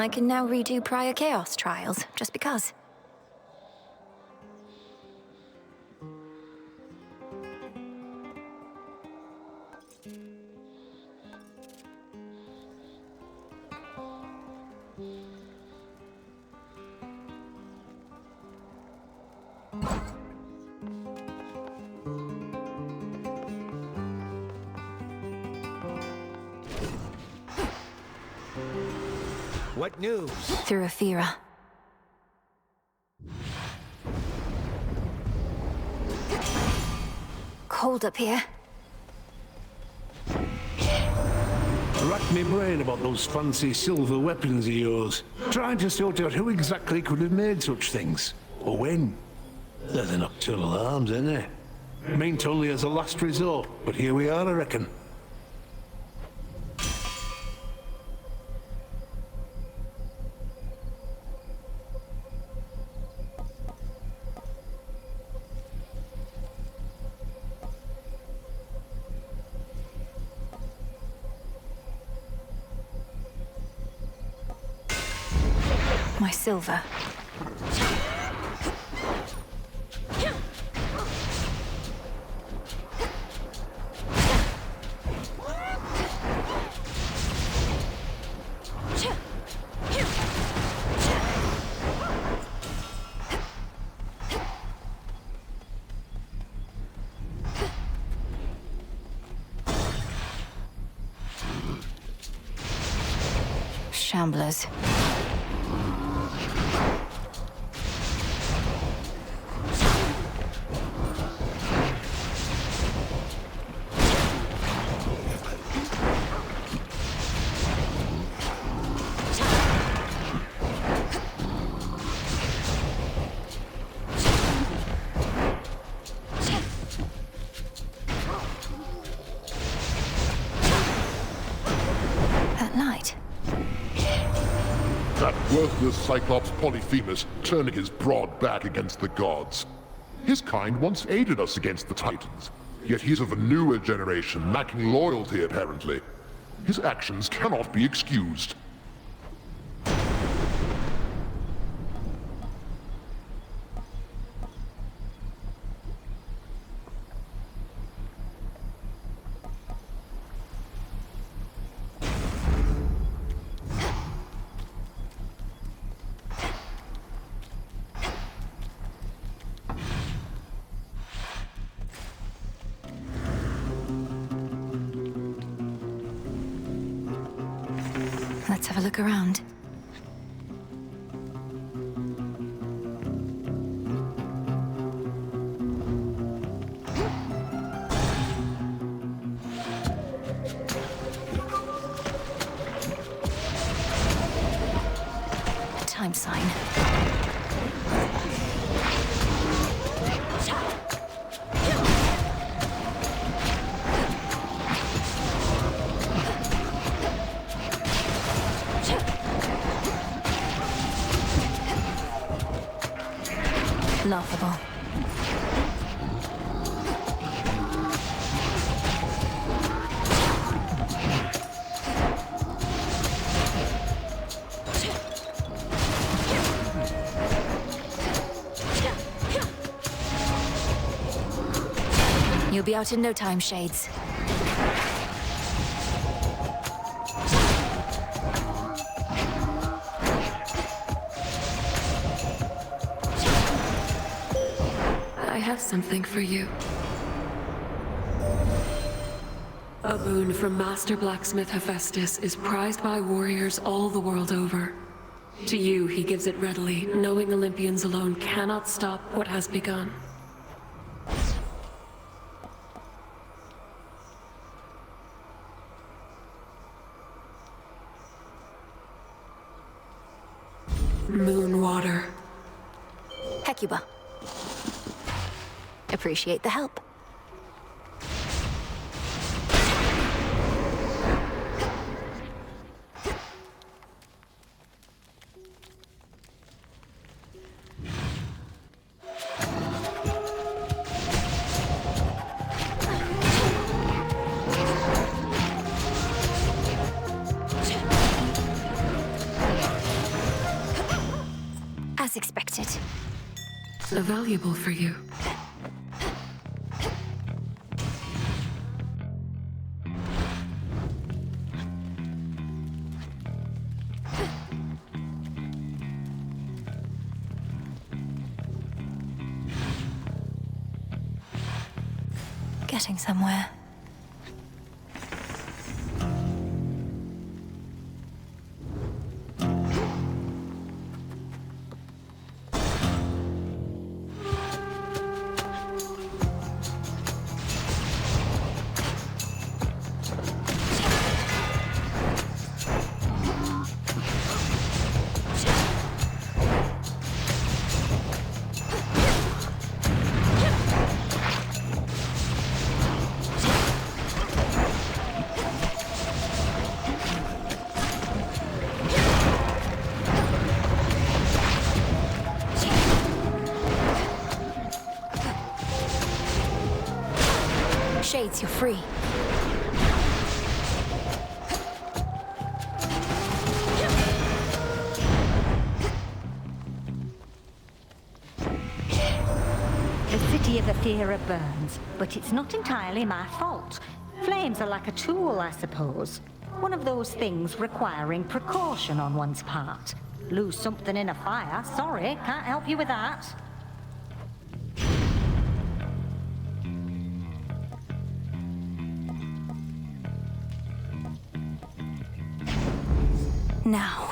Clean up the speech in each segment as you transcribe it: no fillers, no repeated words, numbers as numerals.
I can now redo prior Chaos trials, just because. What news? Through Ephyra. Cold up here. Racked me brain about those fancy silver weapons of yours. Trying to sort out who exactly could have made such things. Or when. They're the nocturnal arms, ain't they? Meant only as a last resort, but here we are, I reckon. My silver. Shamblers. At night. That worthless Cyclops Polyphemus turning his broad back against the gods. His kind once aided us against the Titans, yet he's of a newer generation, lacking loyalty apparently. His actions cannot be excused. Let's have a look around. A time sign. Laughable. You'll be out in no time, Shades. I have something for you. A boon from Master Blacksmith Hephaestus is prized by warriors all the world over. To you, he gives it readily, knowing Olympians alone cannot stop what has begun. Moon water. Hecuba. Appreciate the help. as expected. Valuable for you. Getting somewhere. Shades, you're free. The City of Ephyra burns, but it's not entirely my fault. Flames are like a tool, I suppose. One of those things requiring precaution on one's part. Lose something in a fire, sorry, can't help you with that. Now.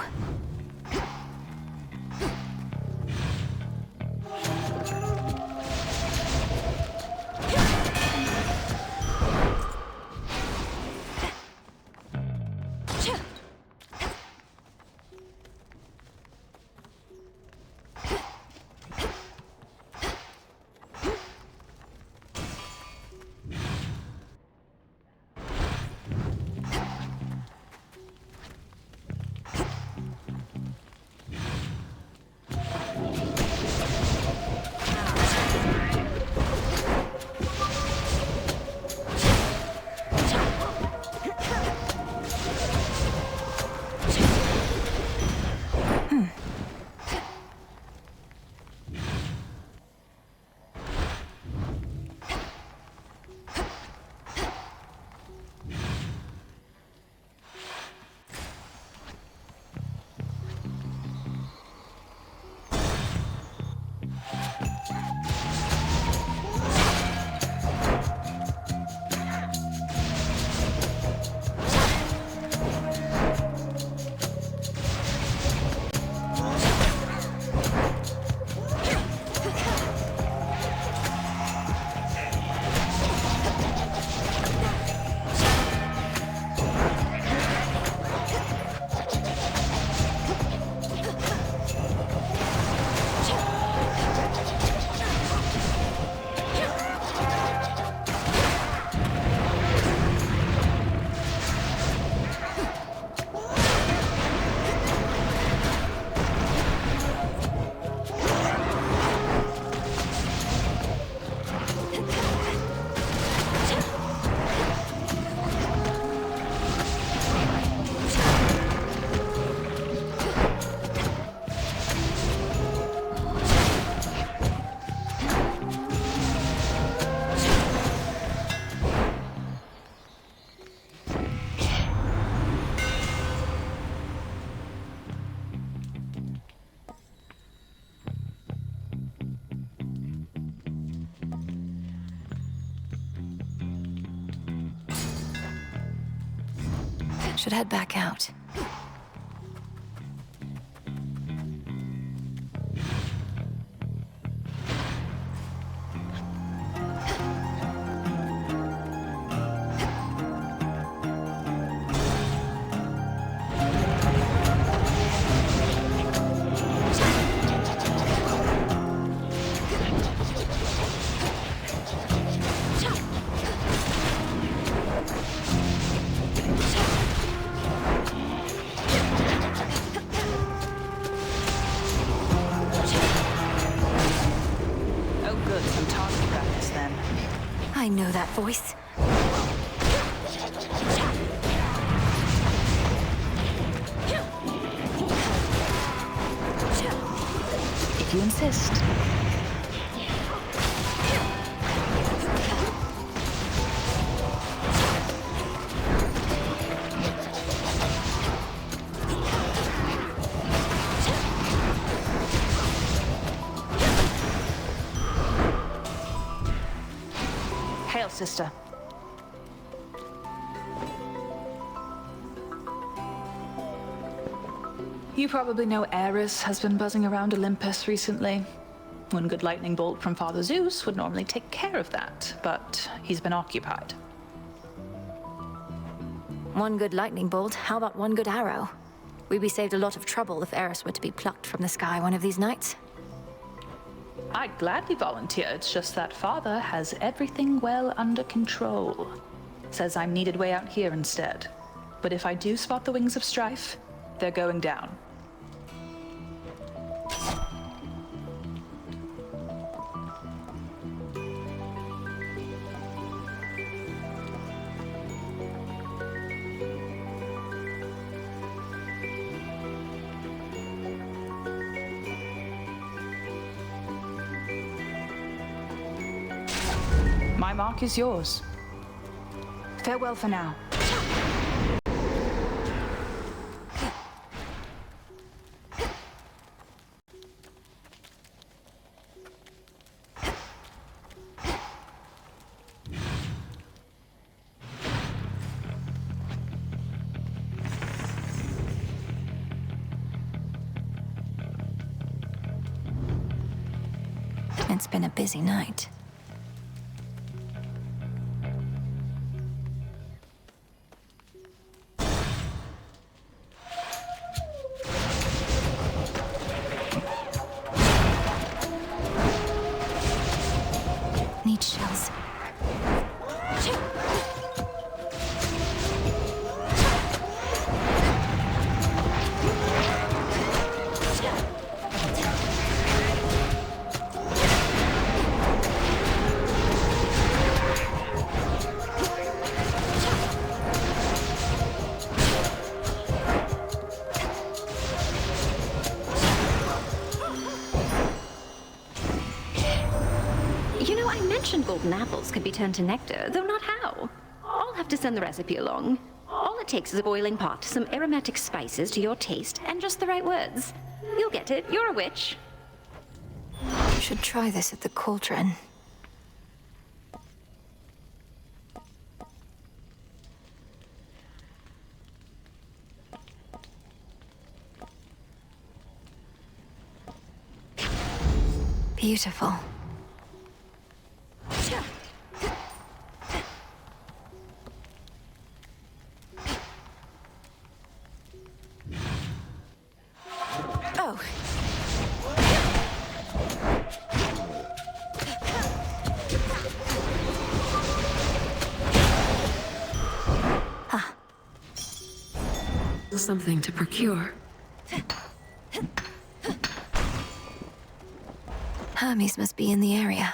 Should head back out. I know that voice. you insist. Hail, sister. You probably know Ares has been buzzing around Olympus recently. One good lightning bolt from Father Zeus would normally take care of that, but he's been occupied. One good lightning bolt, how about one good arrow? We'd be saved a lot of trouble if Eris were to be plucked from the sky one of these nights. I'd gladly volunteer, it's just that Father has everything well under control. Says I'm needed way out here instead. But if I do spot the wings of strife, they're going down. My mark is yours. Farewell for now. It's been a busy night. Need shells. Golden apples can be turned to nectar, though not how. I'll have to send the recipe along. All it takes is a boiling pot, some aromatic spices to your taste, and just the right words. You'll get it. You're a witch. Should try this at the cauldron. Beautiful. Oh. Ah. Something to procure. Hermes must be in the area.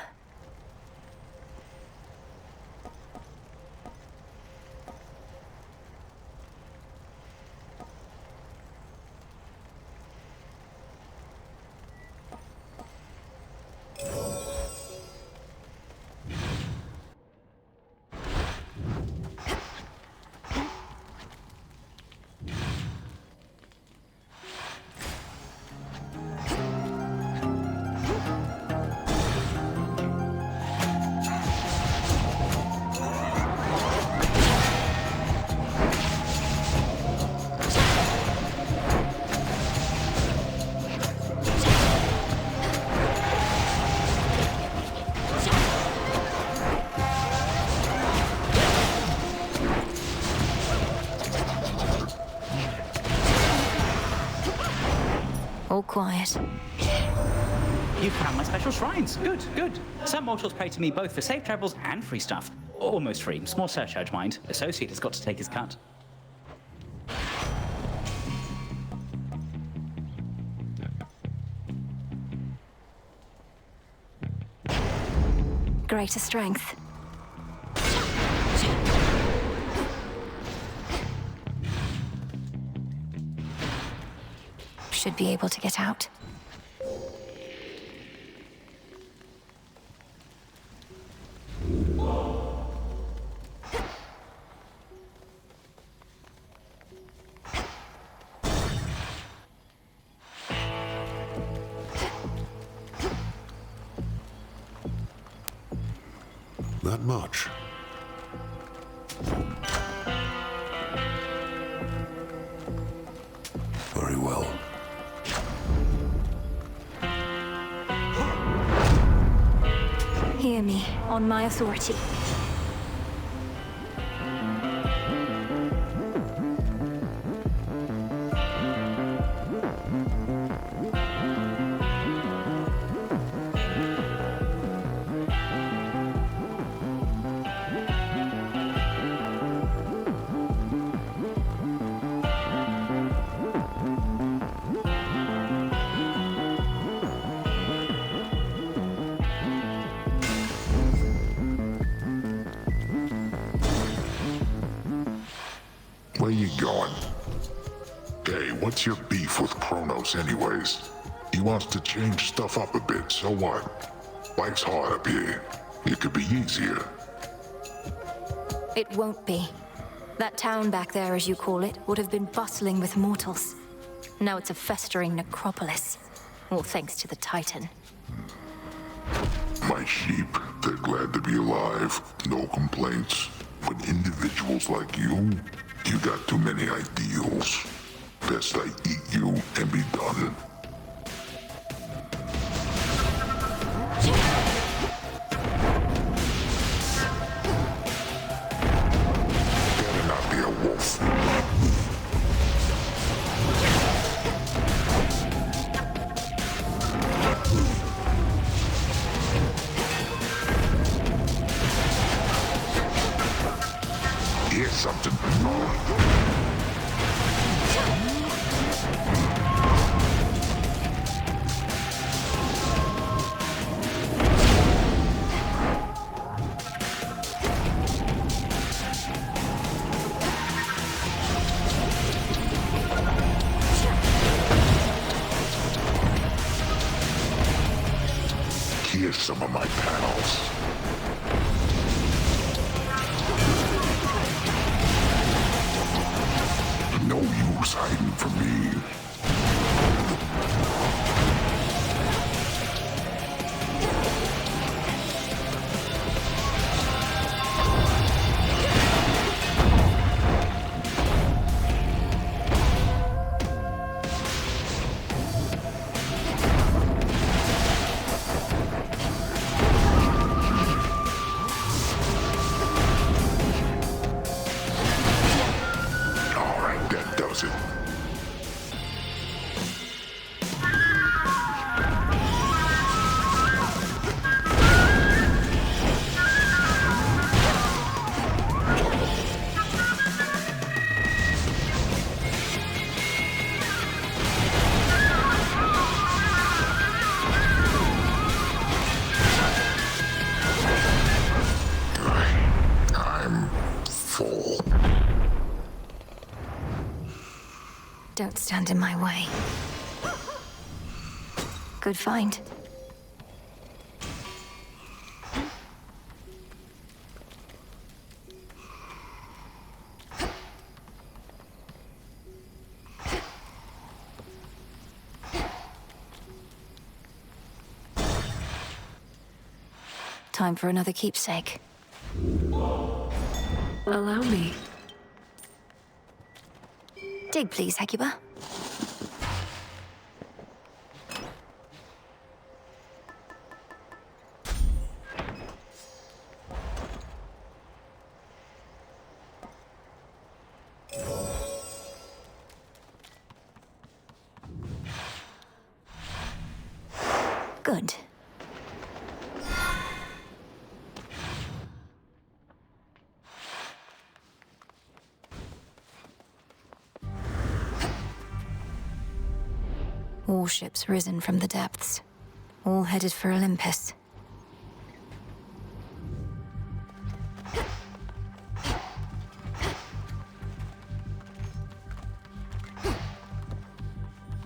All quiet. You found my special shrines. Good, good. Some mortals pray to me both for safe travels and free stuff. Almost free. Small surcharge, mind. Associate has got to take his cut. Greater strength. Should be able to get out. that much. Very well. Hear me, on my authority. Where you going? Hey, what's your beef with Kronos anyways? He wants to change stuff up a bit, so what? Life's hard up here. It could be easier. It won't be. That town back there, as you call it, would have been bustling with mortals. Now it's a festering necropolis. All thanks to the Titan. My sheep, they're glad to be alive. No complaints. But individuals like you got too many ideals. Best I eat you and be done. Better not be a wolf. Here's something. Here's some of my pals. No use hiding from me. Don't stand in my way. Good find. Time for another keepsake. Allow me. Dig, please, Hecuba. Good. Warships risen from the depths, all headed for Olympus.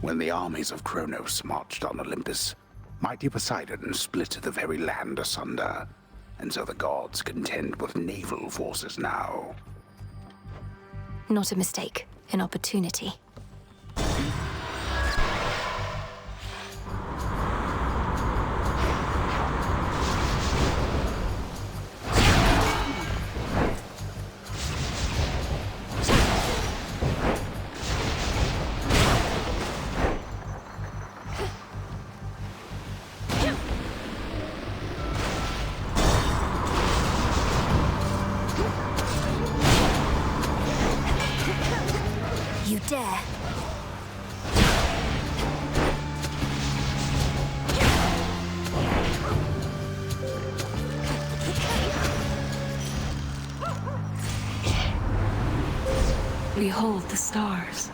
When the armies of Kronos marched on Olympus, mighty Poseidon split the very land asunder, and so the gods contend with naval forces now. Not a mistake, an opportunity. You dare? Behold the stars.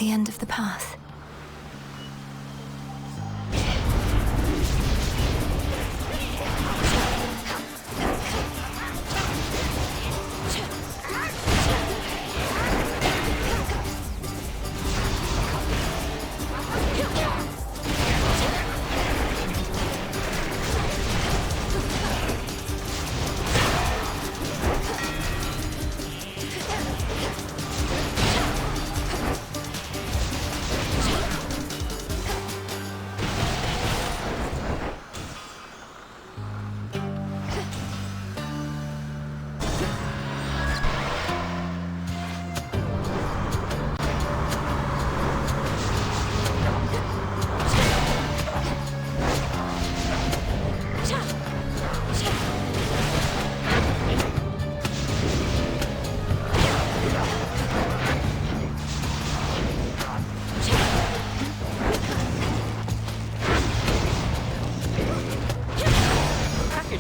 The end of the path.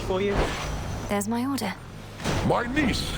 For you. There's my order. My niece!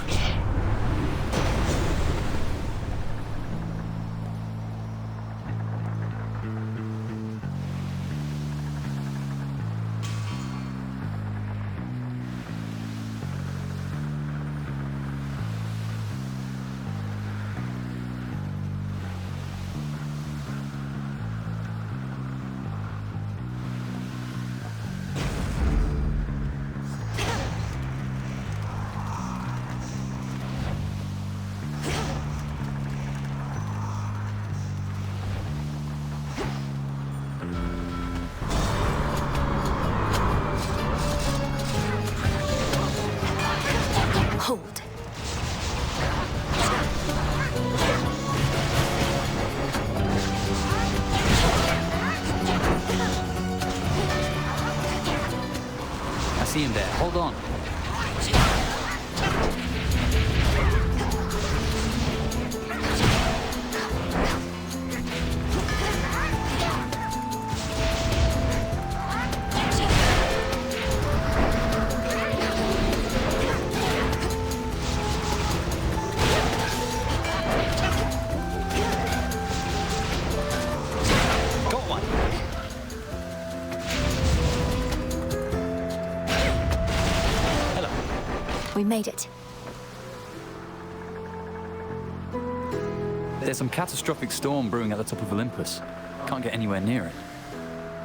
Hold. I see him there. Hold on. We made it. There's some catastrophic storm brewing at the top of Olympus. Can't get anywhere near it.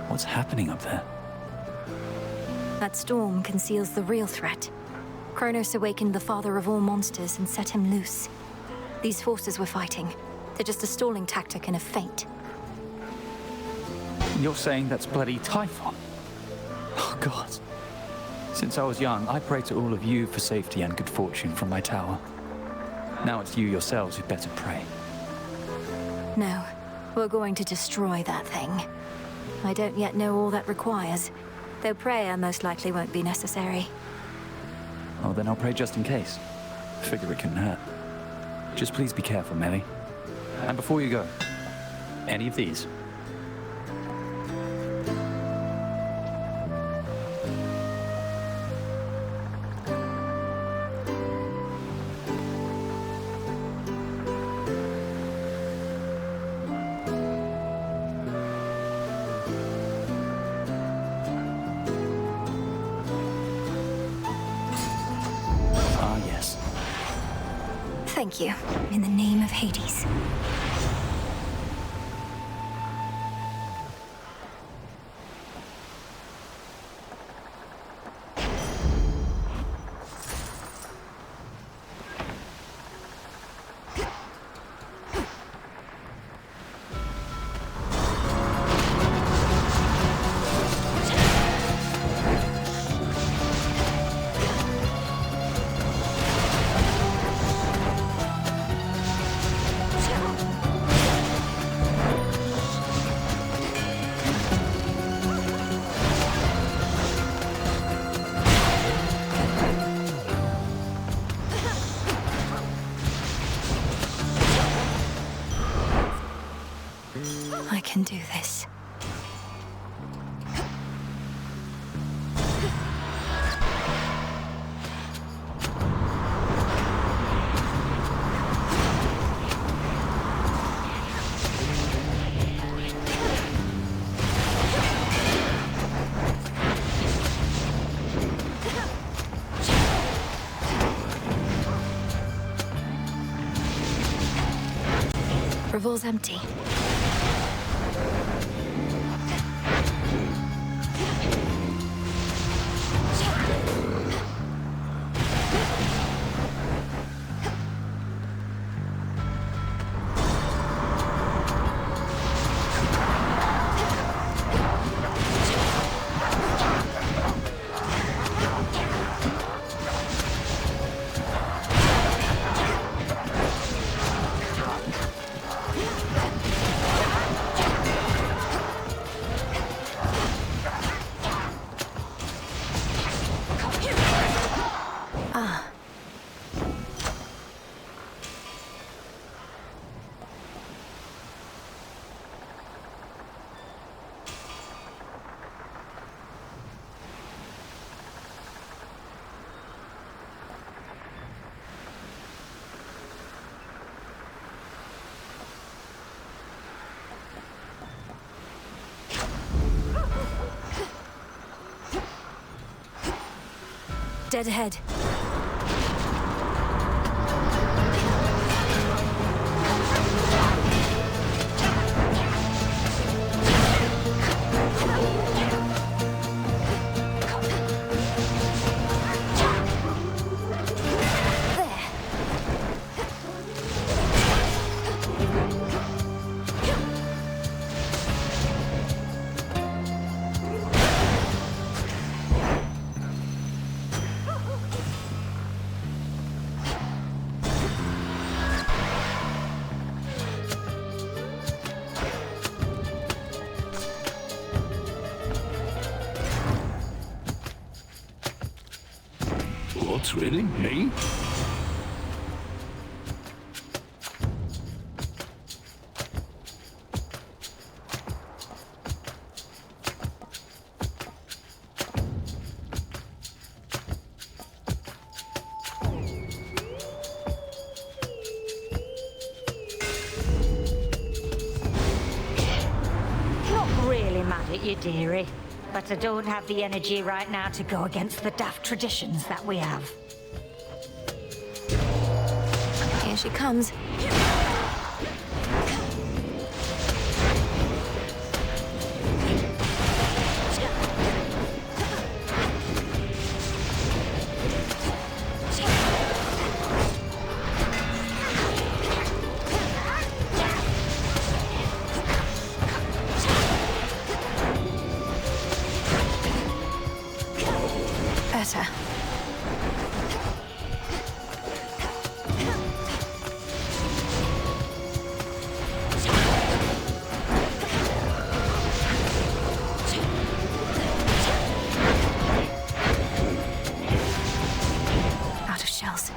What's happening up there? That storm conceals the real threat. Kronos awakened the father of all monsters and set him loose. These forces we're fighting, they're just a stalling tactic and a feint. You're saying that's bloody Typhon? Oh, God. Since I was young, I prayed to all of you for safety and good fortune from my tower. Now it's you yourselves who better pray. No, we're going to destroy that thing. I don't yet know all that requires, though prayer most likely won't be necessary. Oh, then I'll pray just in case. Figure it couldn't hurt. Just please be careful, Melly. And before you go, any of these? Thank you, in the name of Hades. I can do this. Revol's empty. Dead ahead. What's really? Me? Not really mad at you, dearie. But I don't have the energy right now to go against the daft traditions that we have. Here she comes. Better. Out of shells.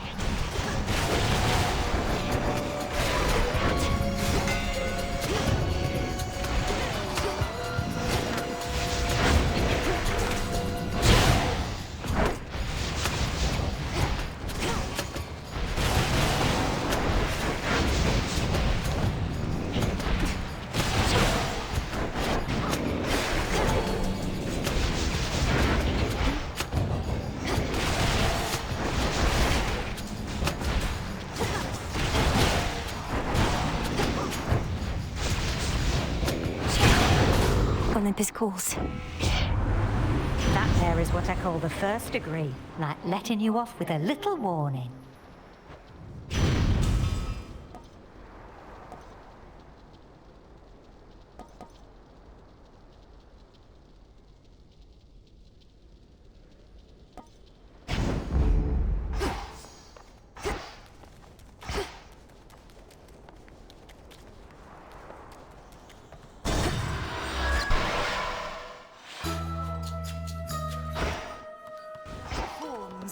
Olympus calls. That there is what I call the first degree, like letting you off with a little warning.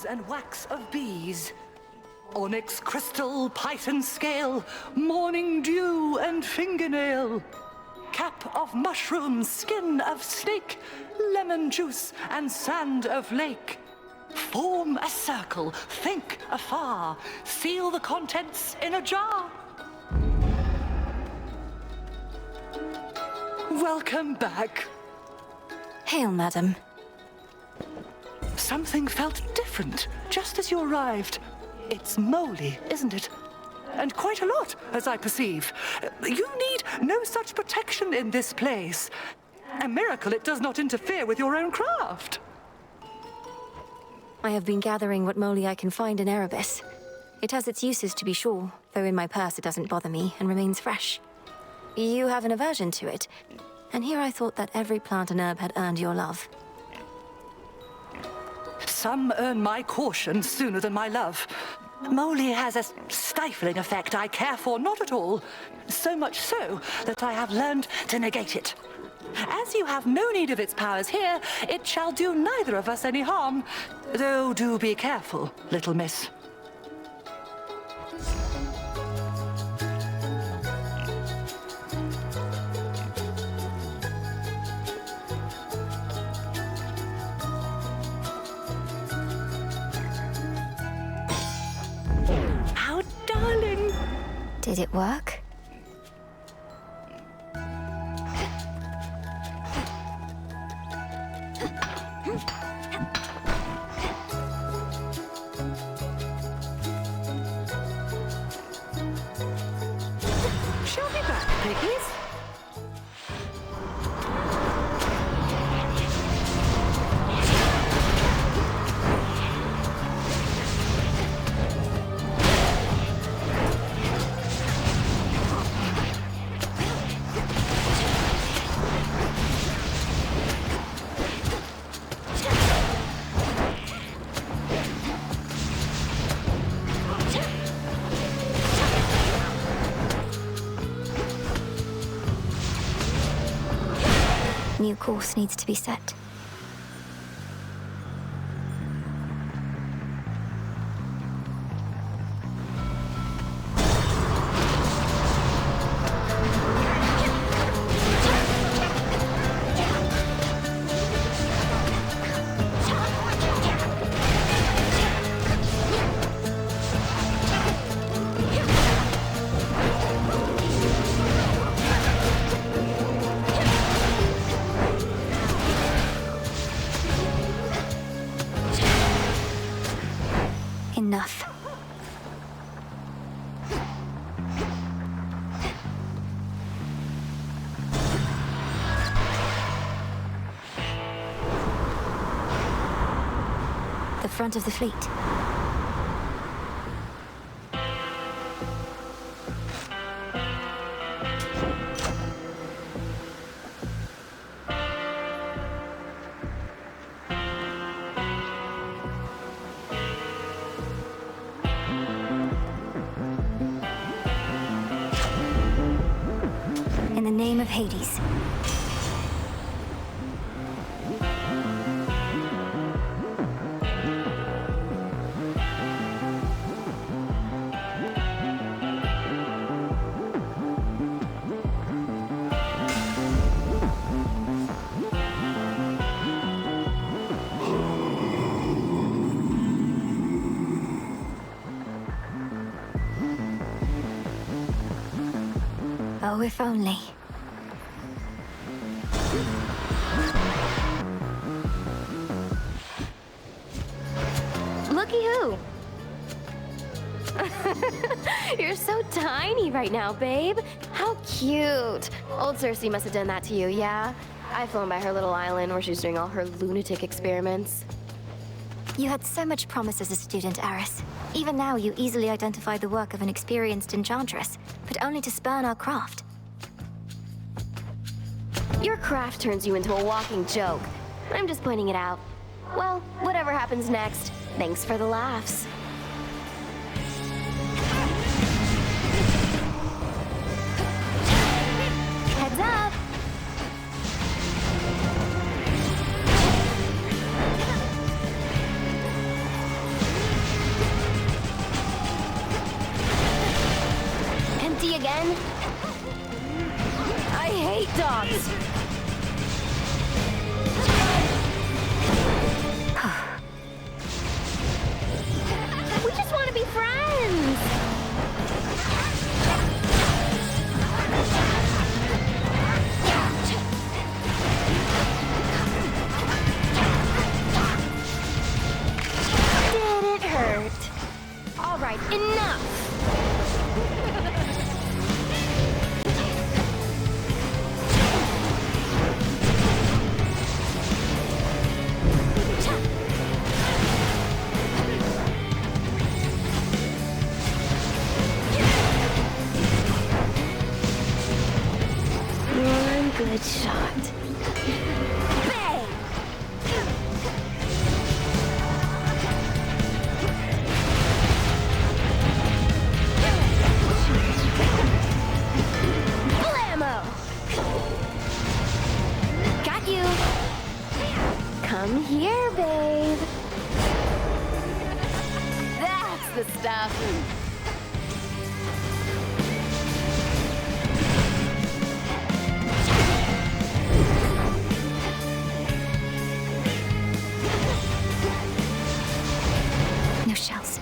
And wax of bees, onyx crystal, python scale, morning dew and fingernail, cap of mushroom, skin of snake, lemon juice and sand of lake. Form a circle, think afar, seal the contents in a jar. Welcome back. Hail, madam. Something felt different just as you arrived. It's moly, isn't it? And quite a lot, as I perceive. You need no such protection in this place. A miracle it does not interfere with your own craft. I have been gathering what moly I can find in Erebus. It has its uses, to be sure, though in my purse it doesn't bother me and remains fresh. You have an aversion to it, and here I thought that every plant and herb had earned your love. Some earn my caution sooner than my love. Moly has a stifling effect I care for not at all. So much so that I have learned to negate it. As you have no need of its powers here, it shall do neither of us any harm. Though do be careful, little miss. Did it work? She'll be back, piggies. New course needs to be set. Enough. The front of the fleet. In the name of Hades. Oh, if only. Looky who! You're so tiny right now, babe. How cute. Old Cersei must have done that to you, yeah? I've flown by her little island where she's doing all her lunatic experiments. You had so much promise as a student, Eris. Even now, you easily identify the work of an experienced enchantress, but only to spurn our craft. Your craft turns you into a walking joke. I'm just pointing it out. Well, whatever happens next, thanks for the laughs. Heads up! Empty again? I hate dogs! We just want to be friends! Did it hurt? All right, enough! One good shot. Bang! Blammo! Got you! Come here, babe. That's the stuff. No shells.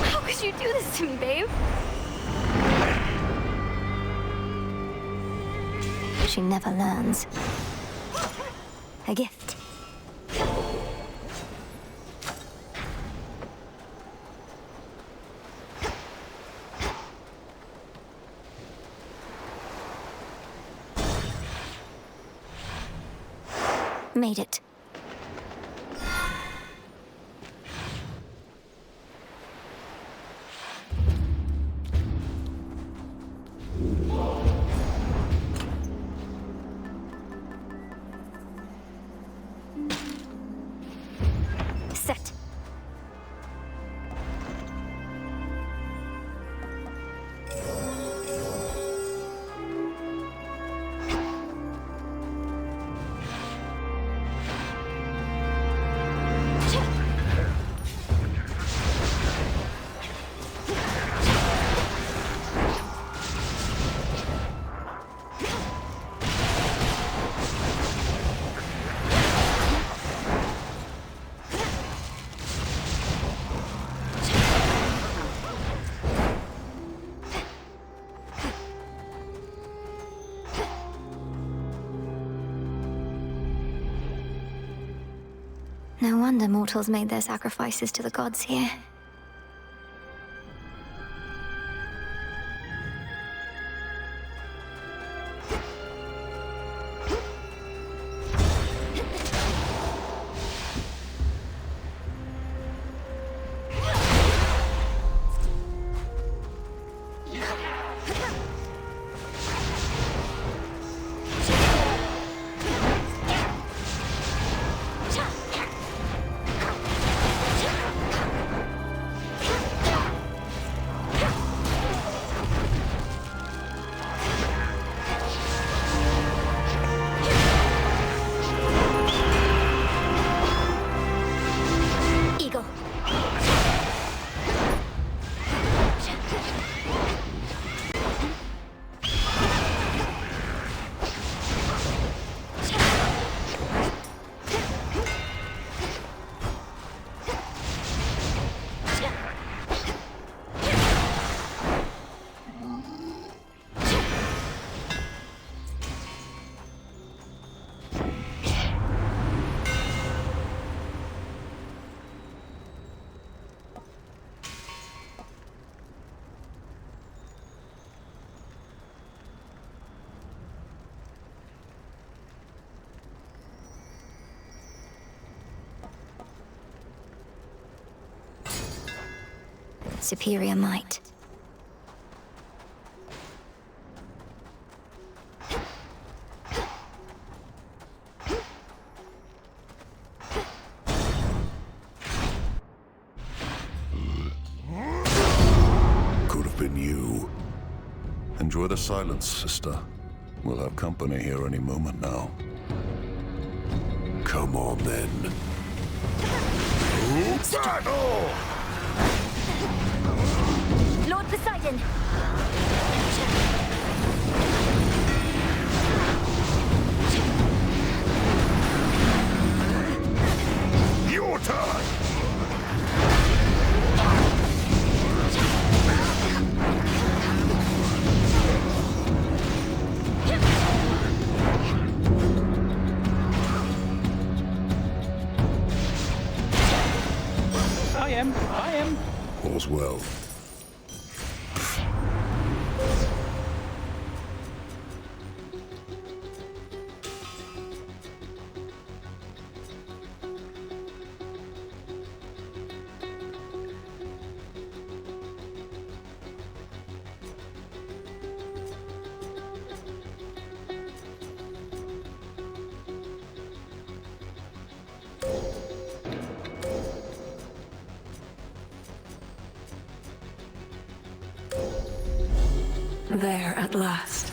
How could you do this to me, babe? She never learns. A gift. Made it. Set. No wonder mortals made their sacrifices to the gods here. superior might. Could have been you. Enjoy the silence, sister. We'll have company here any moment now. Come on, then. Battle! Lord Poseidon! Your turn! I am. All's well. There at last.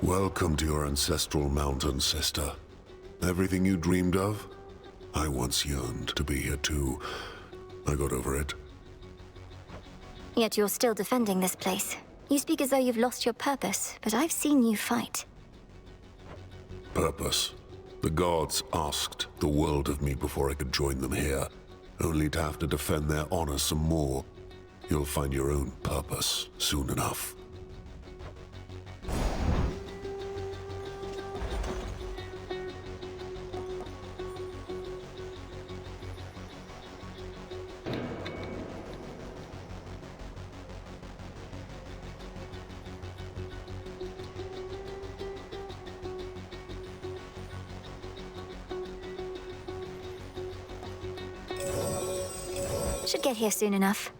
Welcome to your ancestral mountain, sister. Everything you dreamed of? I once yearned to be here too. I got over it. Yet you're still defending this place. You speak as though you've lost your purpose, but I've seen you fight. Purpose. The gods asked the world of me before I could join them here, only to have to defend their honor some more. You'll find your own purpose soon enough. Should get here soon enough.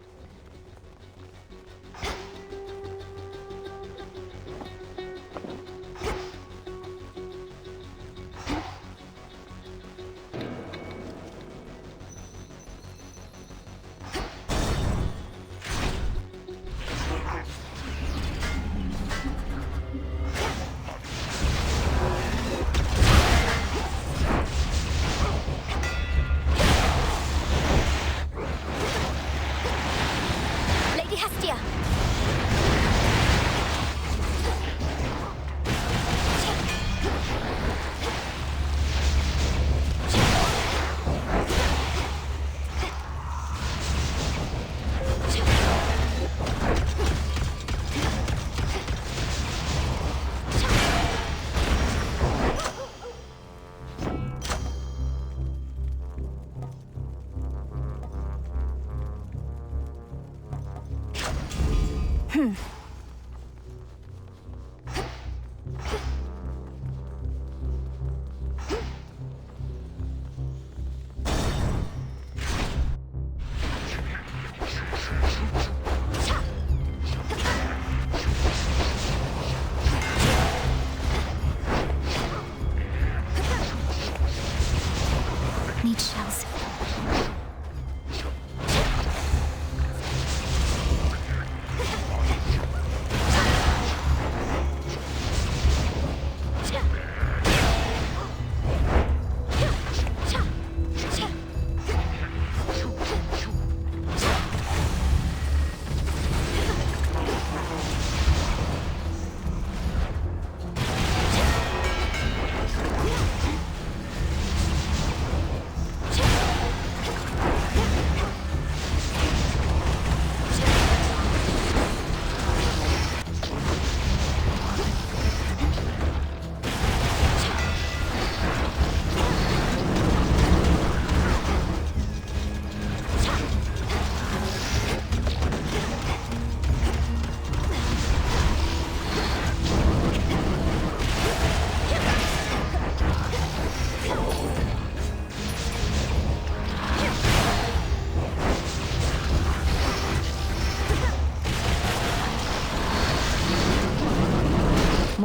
Need shells.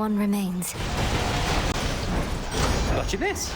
one remains. Watch this.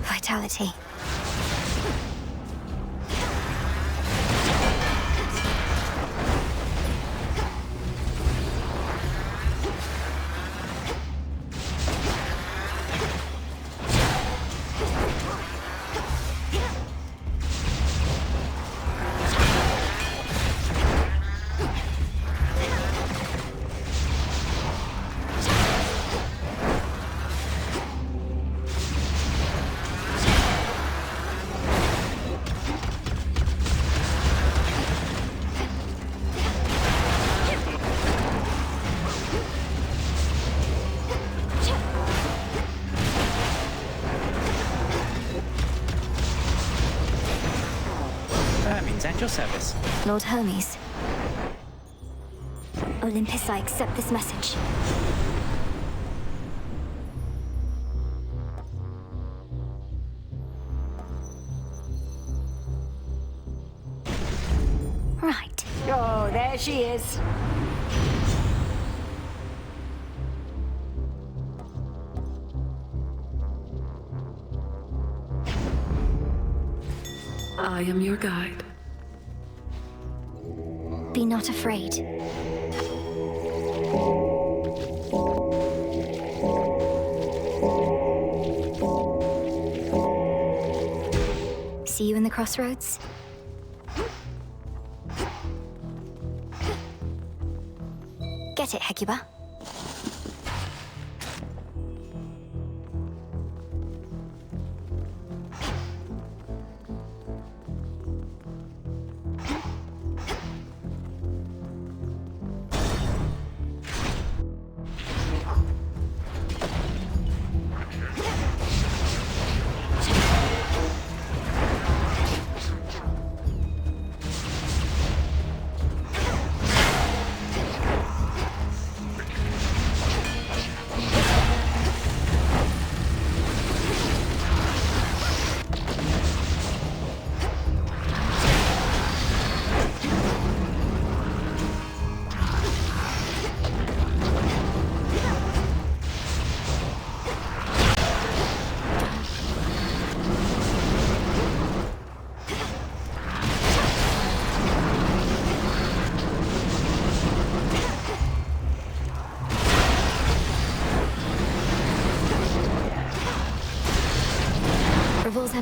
Vitality. At your service. Lord Hermes. Olympus, I accept this message. Right. Oh, there she is. I am your guide. Be not afraid. See you in the Crossroads? Get it, Hecuba.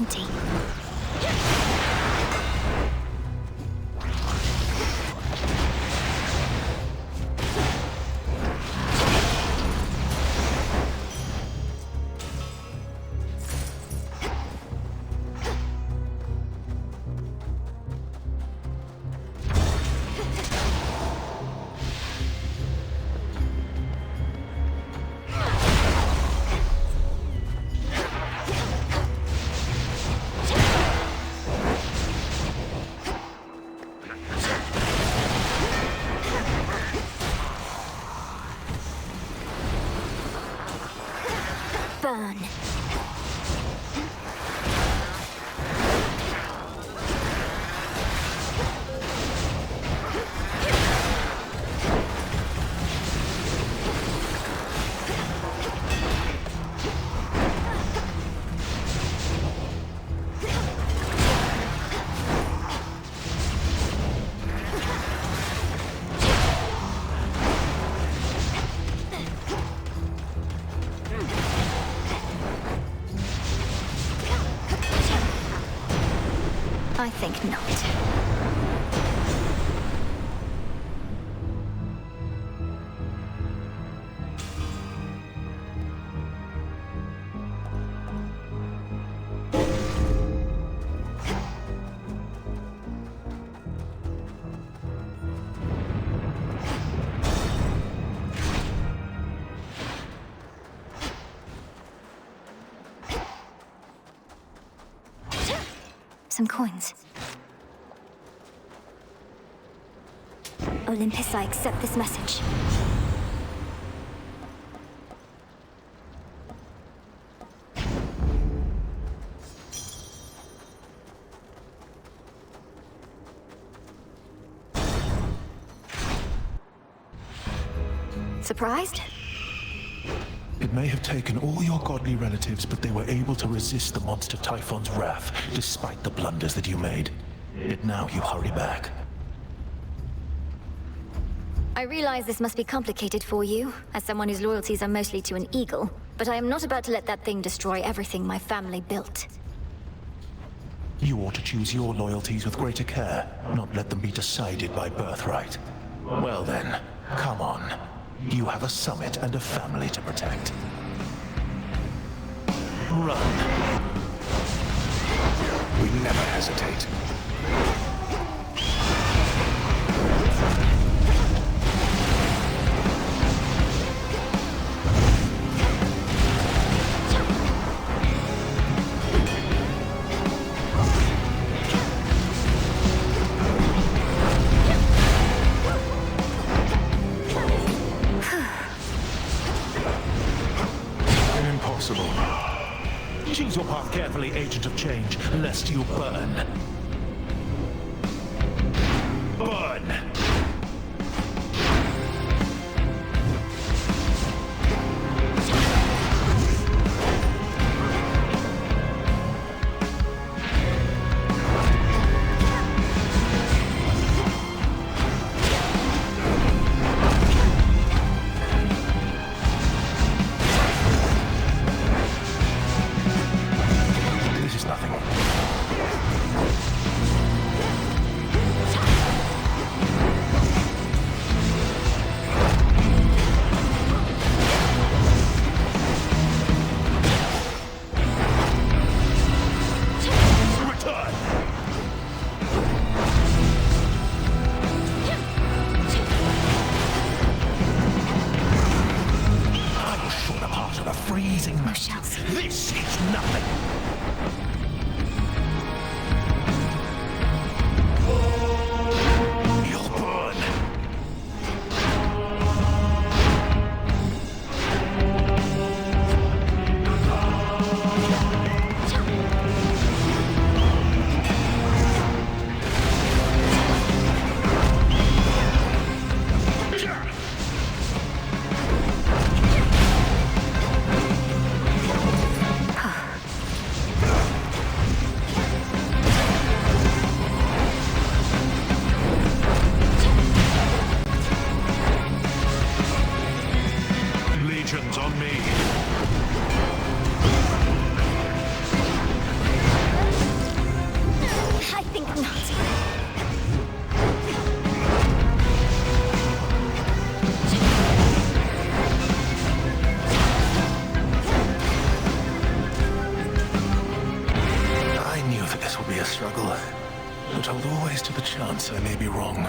plenty. Burn. I think not. Some coins. Olympus, I accept this message. Surprised? It may have taken all your godly relatives, but they were able to resist the monster Typhon's wrath, despite the blunders that you made. Yet now you hurry back. I realize this must be complicated for you, as someone whose loyalties are mostly to an eagle, but I am not about to let that thing destroy everything my family built. You ought to choose your loyalties with greater care, not let them be decided by birthright. Well then, come on. You have a summit and a family to protect. Run. We never hesitate. Choose your path carefully, Agent of Change, lest you burn. Burn! This is nothing. You'll burn. On me. always to the chance I may be wrong.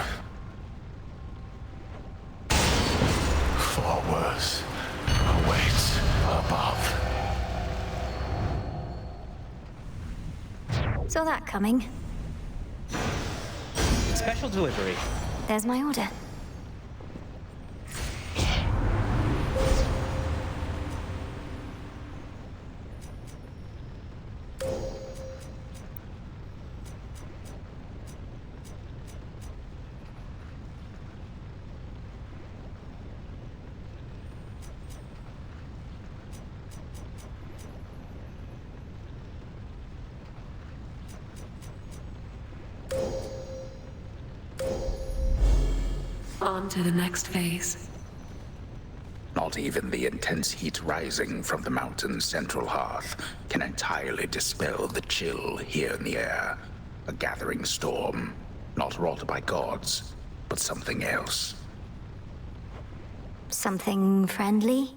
Far worse awaits above. Saw that coming. Special delivery. There's my order. On to the next phase. Not even the intense heat rising from the mountain's central hearth can entirely dispel the chill here in the air. A gathering storm, not wrought by gods, but something else. Something friendly?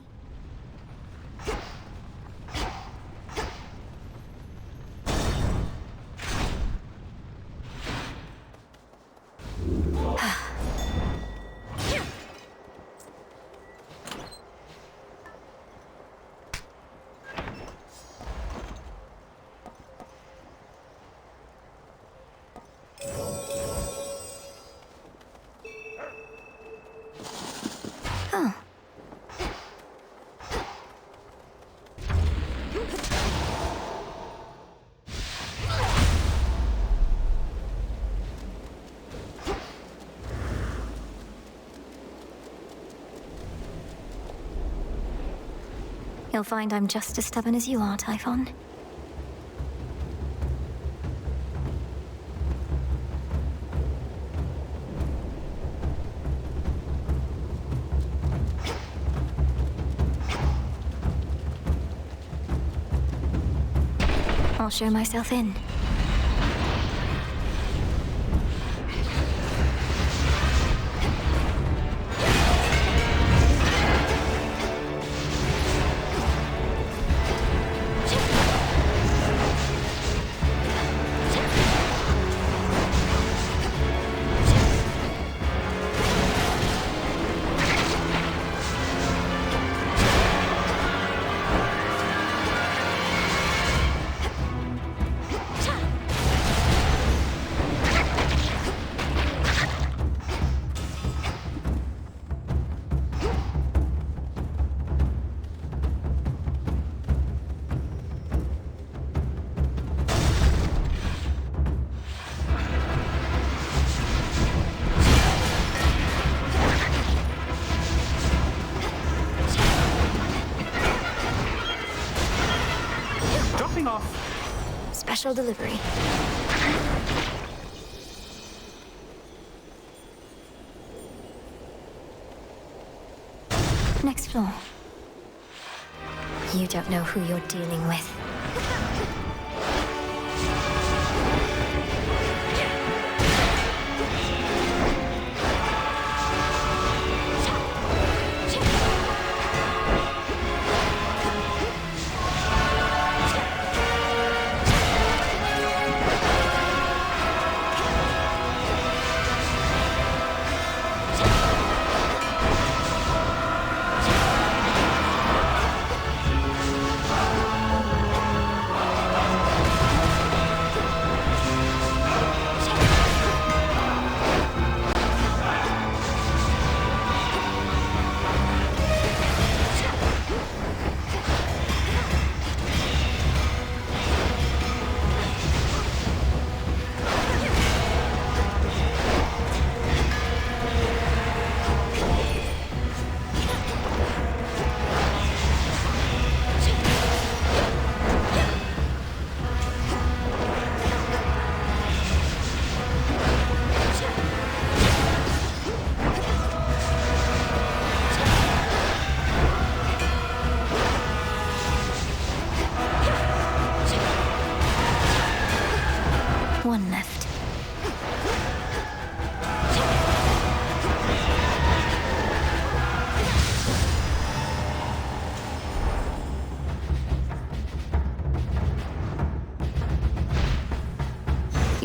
You'll find I'm just as stubborn as you are, Typhon. I'll show myself in. Special delivery. Next floor. You don't know who you're dealing with.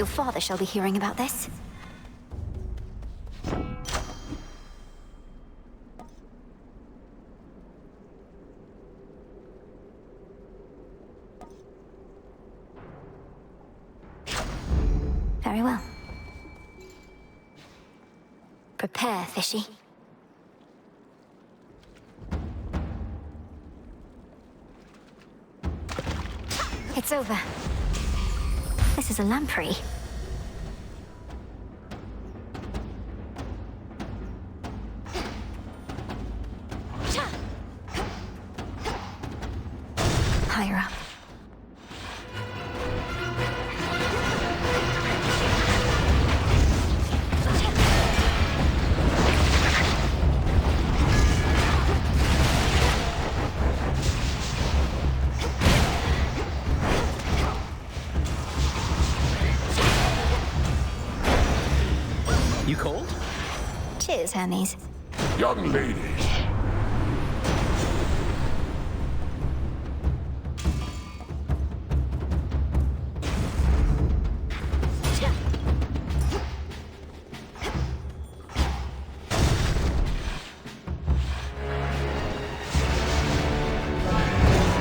Your father shall be hearing about this. Very well. Prepare, Fishy. It's over. This is a lamprey. Higher up. You called? Cheers, Hermes. Young lady.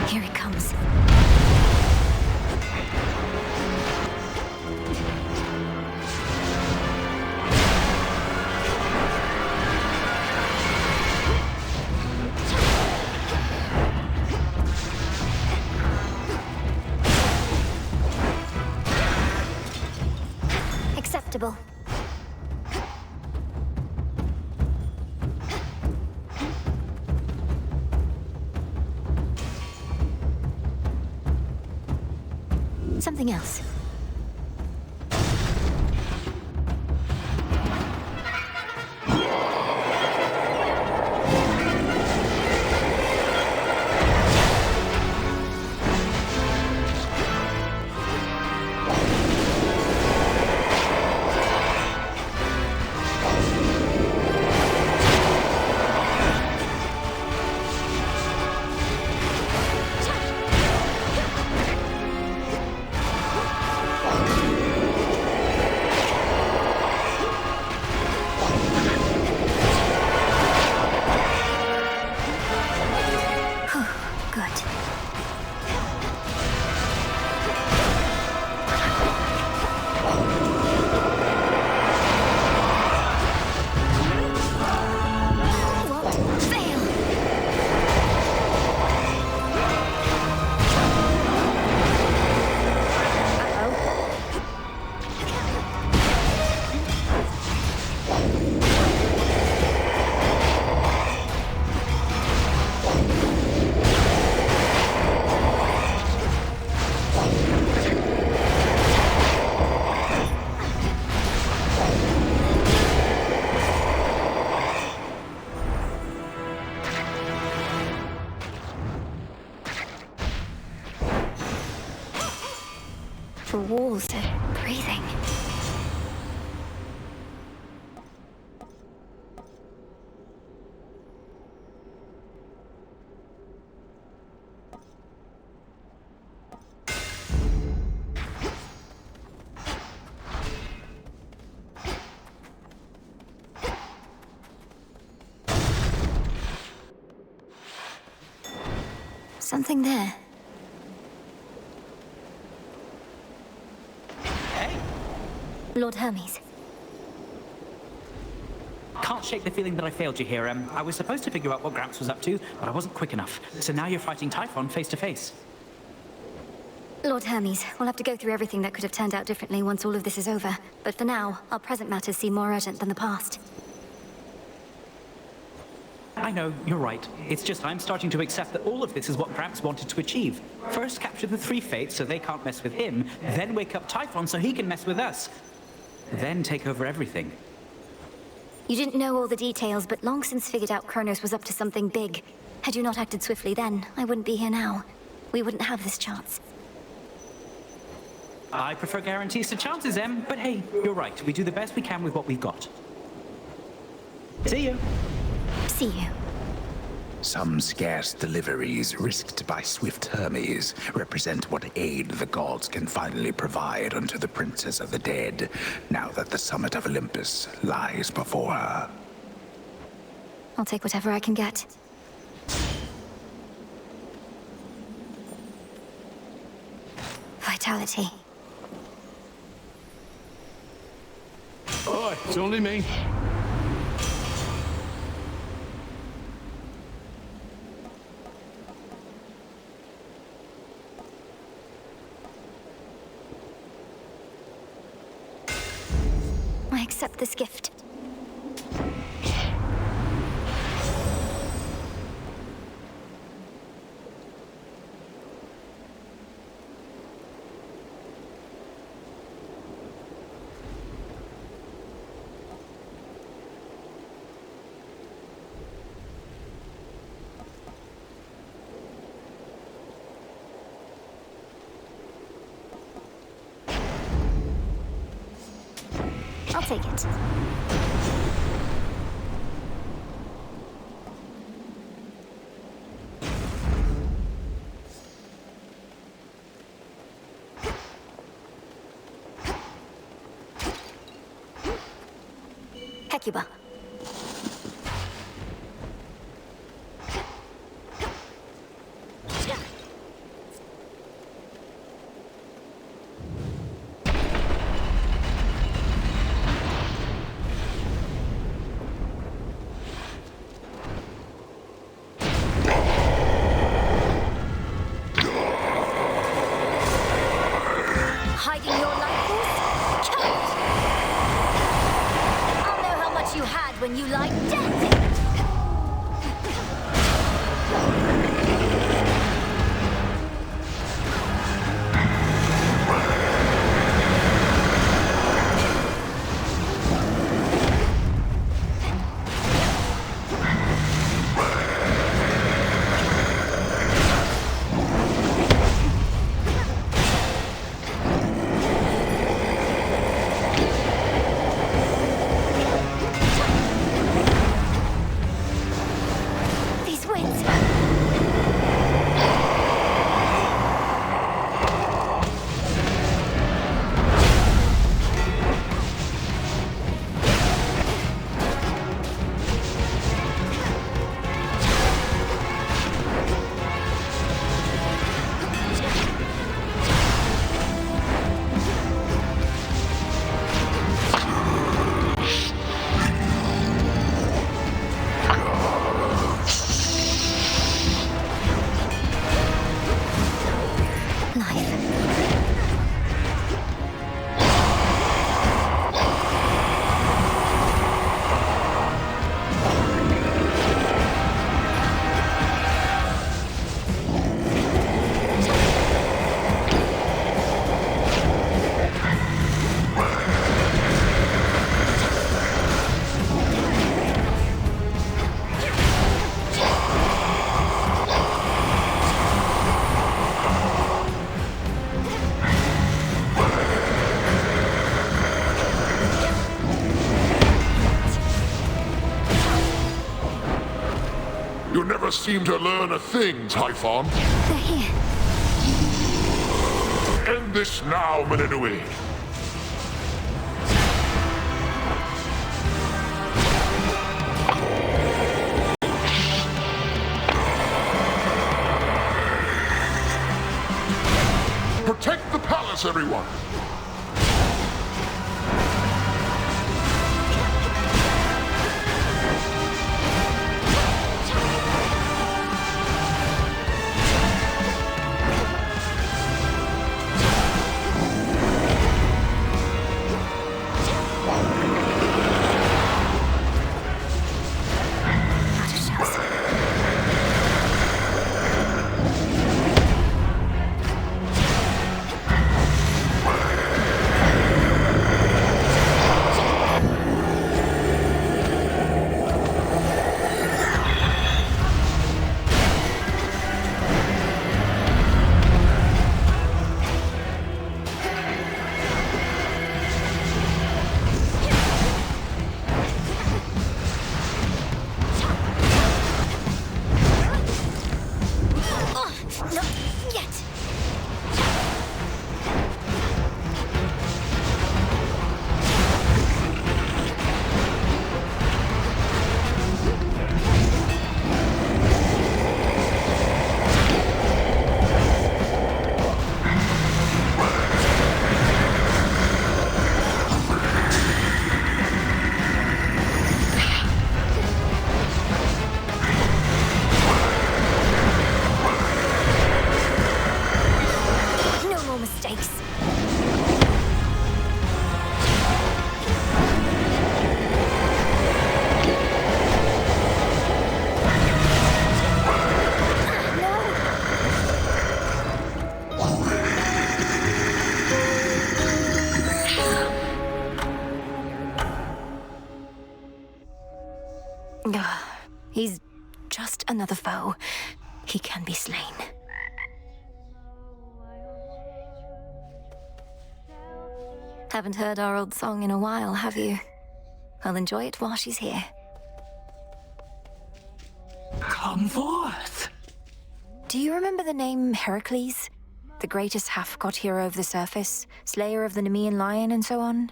Here it comes. Acceptable. Something else. The walls are breathing. Something there. Lord Hermes. Can't shake the feeling that I failed you here. I was supposed to figure out what Gramps was up to, but I wasn't quick enough. So now you're fighting Typhon face to face. Lord Hermes, we'll have to go through everything that could have turned out differently once all of this is over. But for now, our present matters seem more urgent than the past. I know, you're right. It's just I'm starting to accept that all of this is what Gramps wanted to achieve. First capture the three fates so they can't mess with him, then wake up Typhon so he can mess with us. Then take over everything. You didn't know all the details, but long since figured out Kronos was up to something big. Had you not acted swiftly then, I wouldn't be here now. We wouldn't have this chance. I prefer guarantees to chances, Em, but hey, you're right. We do the best we can with what we've got. See you. See you. Some scarce deliveries risked by swift Hermes represent what aid the gods can finally provide unto the princess of the dead, now that the summit of Olympus lies before her. I'll take whatever I can get. Vitality. Oh, it's only me. I accept this gift. I'll take it. Hecuba. Hiding your life force? Coward! I'll know how much you had when you lied dead! You never seem to learn a thing, Typhon. They're here. End this now, Meninue. Protect the palace, everyone! just another foe. He can be slain. Haven't heard our old song in a while, have you? I'll enjoy it while she's here. Come forth. Do you remember the name Heracles? The greatest half-god hero of the surface, slayer of the Nemean lion, and so on?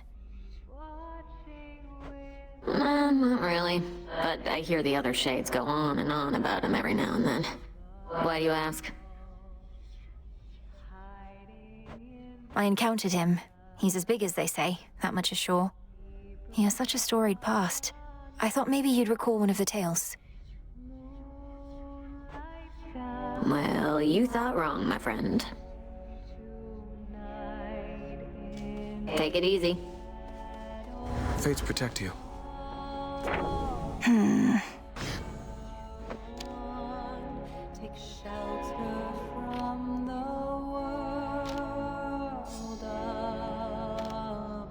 Not really. But I hear the other shades go on and on about him every now and then. Why do you ask? I encountered him. He's as big as they say, that much is sure. He has such a storied past. I thought maybe you'd recall one of the tales. Well, you thought wrong, my friend. Take it easy. Fates protect you. Take shelter from the world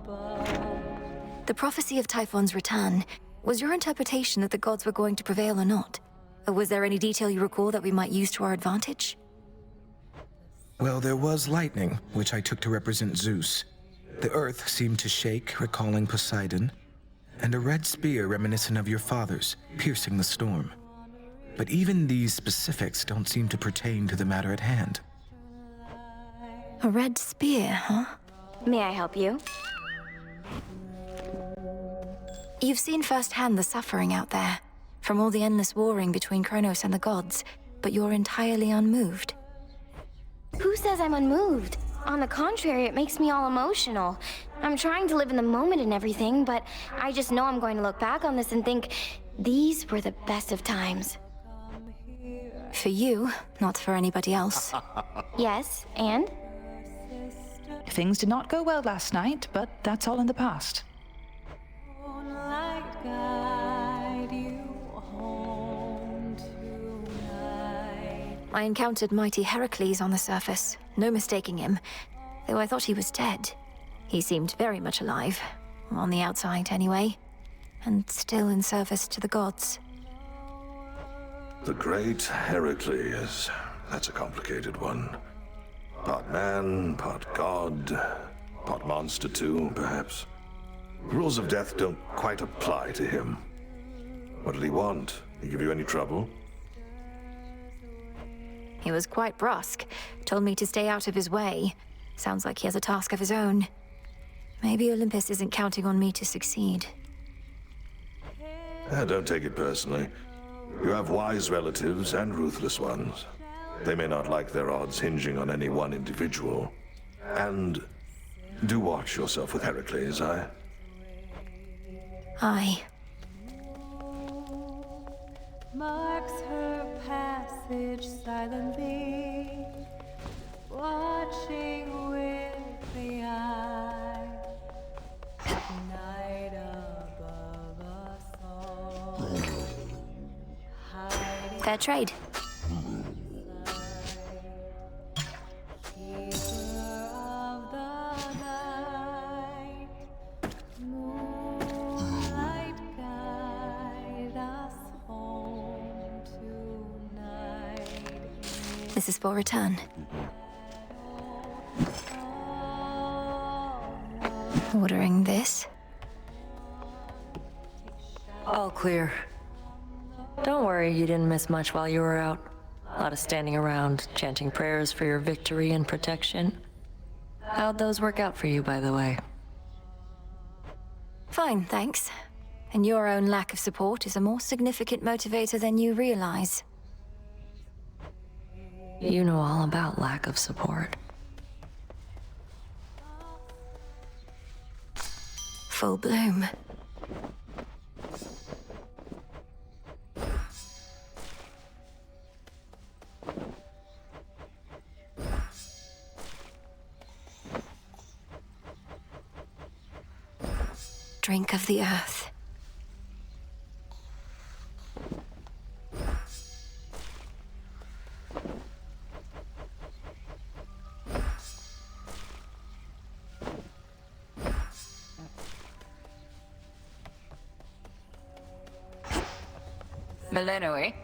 above. The prophecy of Typhon's return. Was your interpretation that the gods were going to prevail or not? Or was there any detail you recall that we might use to our advantage? Well, there was lightning, which I took to represent Zeus. The earth seemed to shake, recalling Poseidon, and a red spear reminiscent of your father's, piercing the storm. But even these specifics don't seem to pertain to the matter at hand. A red spear, huh? May I help you? You've seen firsthand the suffering out there, from all the endless warring between Kronos and the gods, but you're entirely unmoved. Who says I'm unmoved? On the contrary, it makes me all emotional. I'm trying to live in the moment and everything, but I just know I'm going to look back on this and think, these were the best of times. For you, not for anybody else. Yes, and? Things did not go well last night, but that's all in the past. Moonlight guide you home tonight. I encountered mighty Heracles on the surface, no mistaking him, though I thought he was dead. He seemed very much alive, on the outside anyway, and still in service to the gods. The great Heracles. That's a complicated one. Part man, part god, part monster too, perhaps. Rules of death don't quite apply to him. What did he want? Did he give you any trouble? He was quite brusque, told me to stay out of his way. Sounds like he has a task of his own. Maybe Olympus isn't counting on me to succeed. Don't take it personally. You have wise relatives and ruthless ones. They may not like their odds hinging on any one individual. And do watch yourself with Heracles, aye? Aye. Marks her passage silently, watching with the eye. Night above us all. Fair trade. Keeper of the night, moonlight guide us home tonight. This is for return. Ordering this. All clear. Don't worry, you didn't miss much while you were out. A lot of standing around, chanting prayers for your victory and protection. How'd those work out for you, by the way? Fine, thanks. And your own lack of support is a more significant motivator than you realize. You know all about lack of support. Full bloom. Drink of the earth. Millenoi,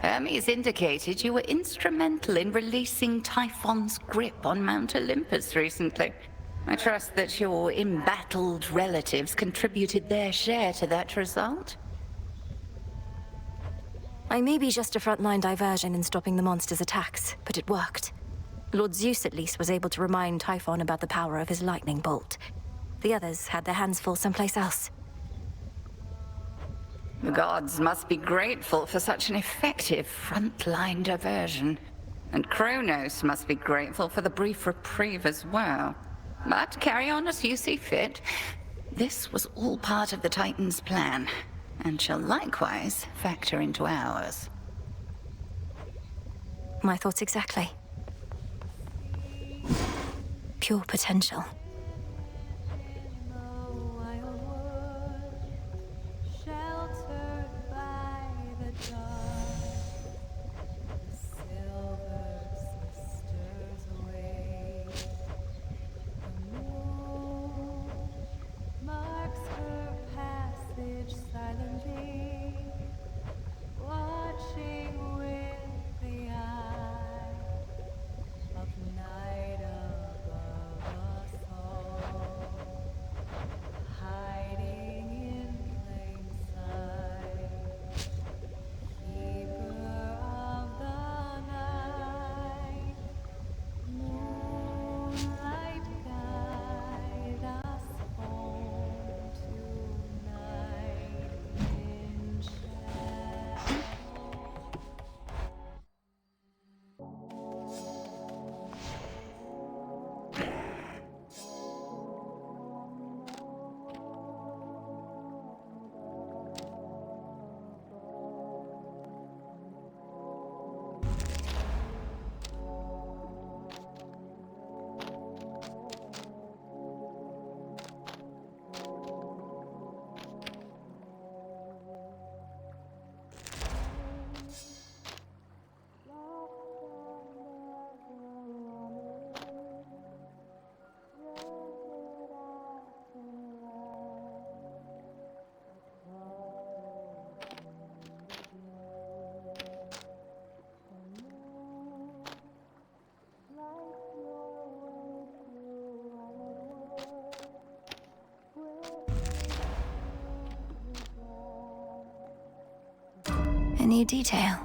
Hermes indicated you were instrumental in releasing Typhon's grip on Mount Olympus recently. I trust that your embattled relatives contributed their share to that result? I may be just a frontline diversion in stopping the monster's attacks, but it worked. Lord Zeus at least was able to remind Typhon about the power of his lightning bolt. The others had their hands full someplace else. The gods must be grateful for such an effective frontline diversion. And Kronos must be grateful for the brief reprieve as well. But carry on as you see fit. This was all part of the Titan's plan, and shall likewise factor into ours. My thoughts exactly. Pure potential. Sheltered by the dark, the silver sisters wait. The moon marks her passage silently, watching with the eye of night above us all, hiding in plain sight, keeper of the night, moonlight guide us home tonight in shadow. Any detail?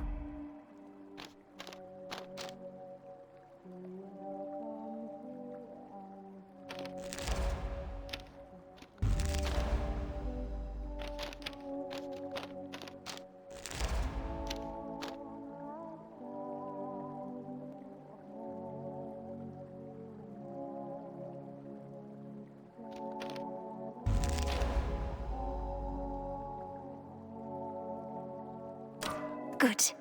Good.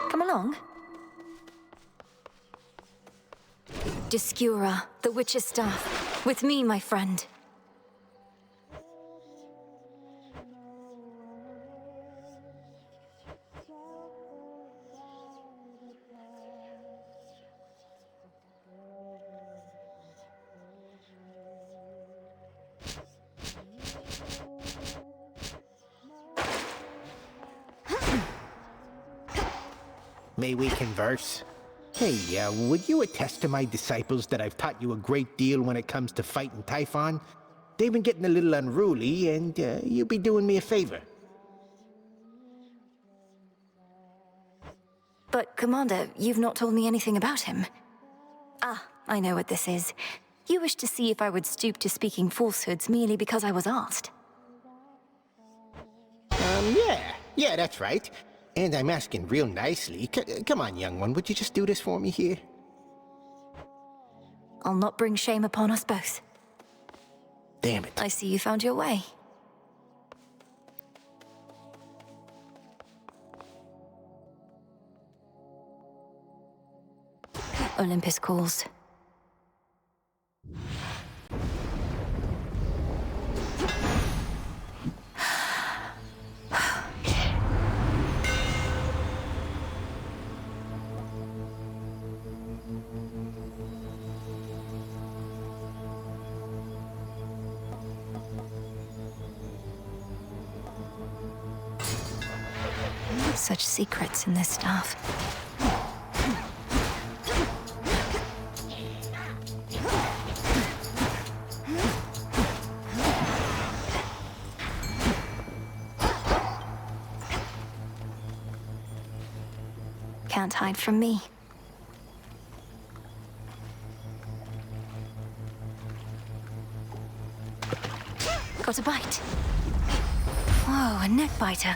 Come along. Discura, the witch's staff. With me, my friend. May we converse? Hey, would you attest to my disciples that I've taught you a great deal when it comes to fighting Typhon? They've been getting a little unruly, and you'd be doing me a favor. But, Commander, you've not told me anything about him. Ah, I know what this is. You wish to see if I would stoop to speaking falsehoods merely because I was asked. Yeah, that's right. And I'm asking real nicely. Come on, young one, would you just do this for me here? I'll not bring shame upon us both. Damn it. I see you found your way. Olympus calls. Such secrets in this stuff. Can't hide from me. Got a bite. Whoa, a neck biter.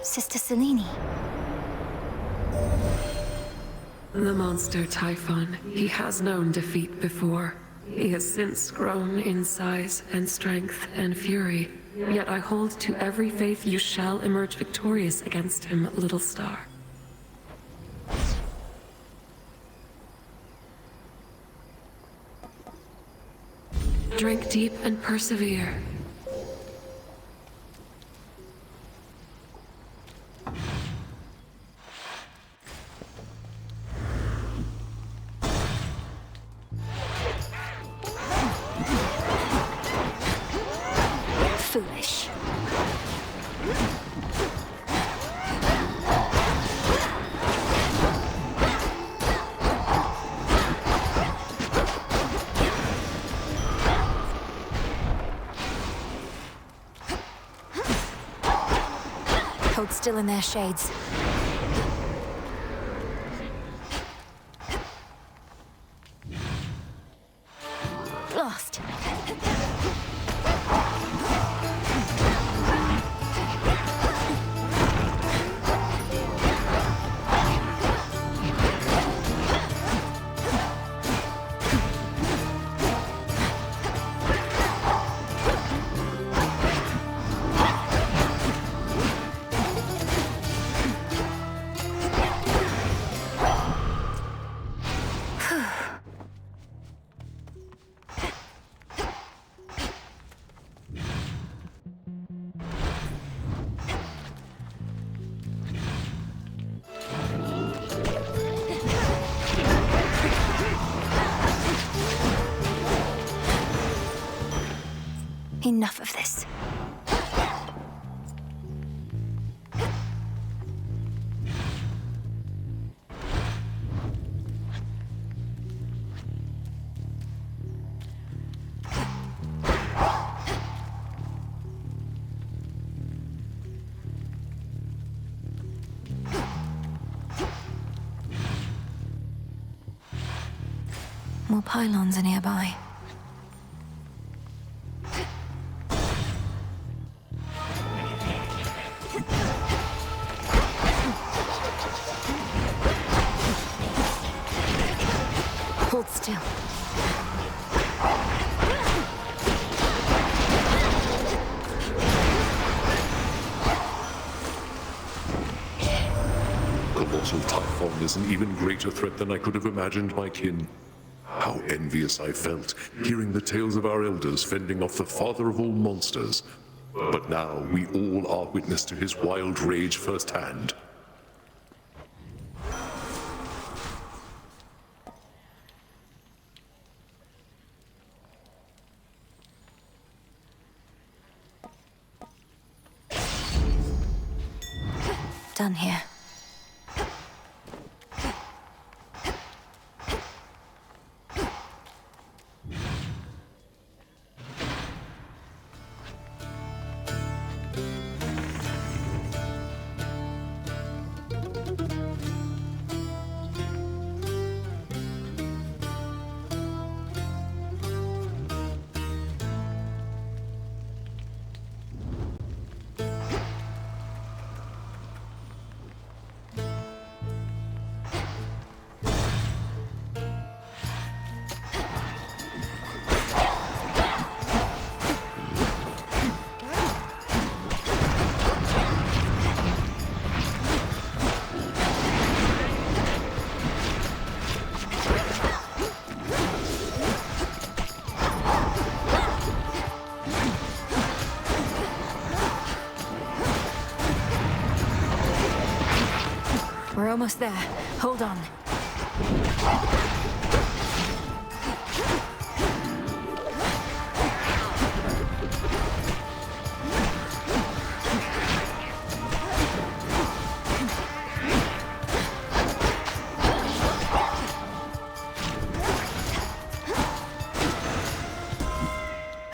Sister Selene. The monster Typhon. He has known defeat before. He has since grown in size and strength and fury. Yet I hold to every faith you shall emerge victorious against him, little star. Drink deep and persevere. Foolish. Hold still in their shades. Blast. Enough of this. More pylons are nearby. Hold still. Colossal Typhon is an even greater threat than I could have imagined, my kin. How envious I felt, hearing the tales of our elders fending off the father of all monsters. But now we all are witness to his wild rage firsthand. Done here. almost there. Hold on.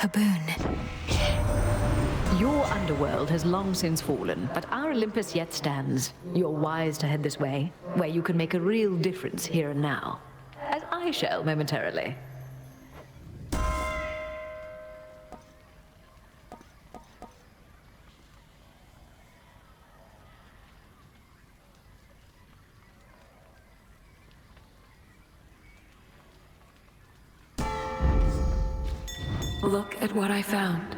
A boon. Your underworld has long since fallen, but our Olympus yet stands. You're wise to head this way, where you can make a real difference here and now. As I shall momentarily. Look at what I found.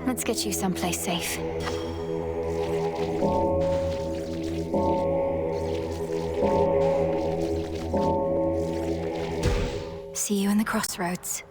Let's get you someplace safe. See you in the Crossroads.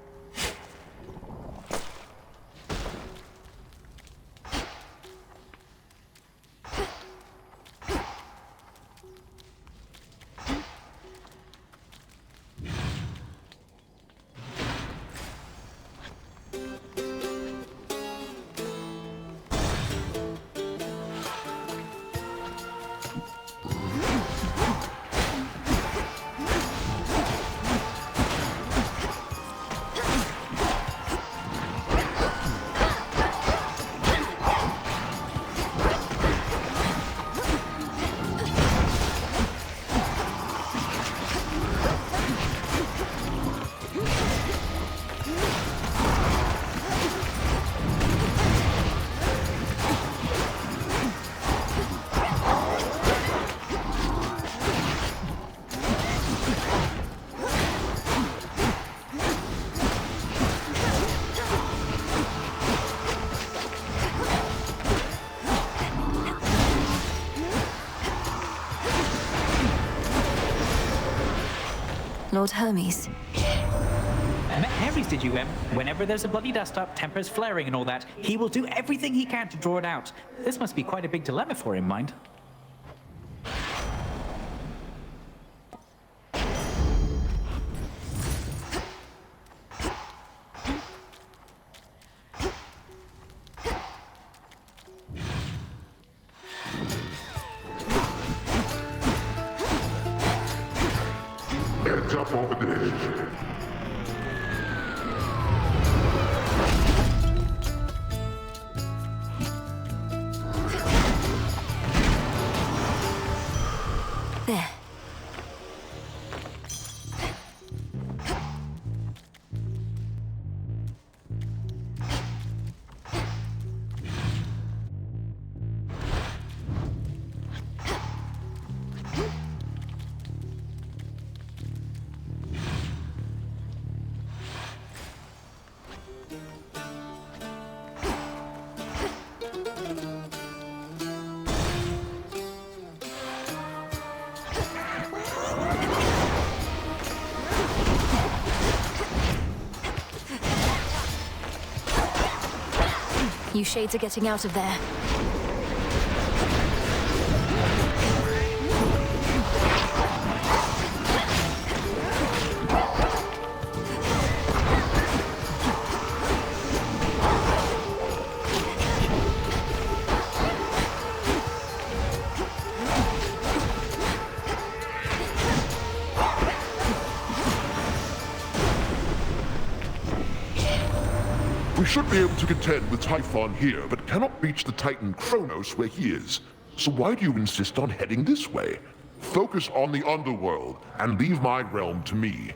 Lord Hermes. I met Hermes, did you, Em? Whenever there's a bloody dust-up, tempers flaring and all that, he will do everything he can to draw it out. This must be quite a big dilemma for him, mind. Heads up over there. There. You shades are getting out of there. We should be able to contend with Typhon here, but cannot reach the Titan Kronos where he is. So why do you insist on heading this way? Focus on the underworld, and leave my realm to me.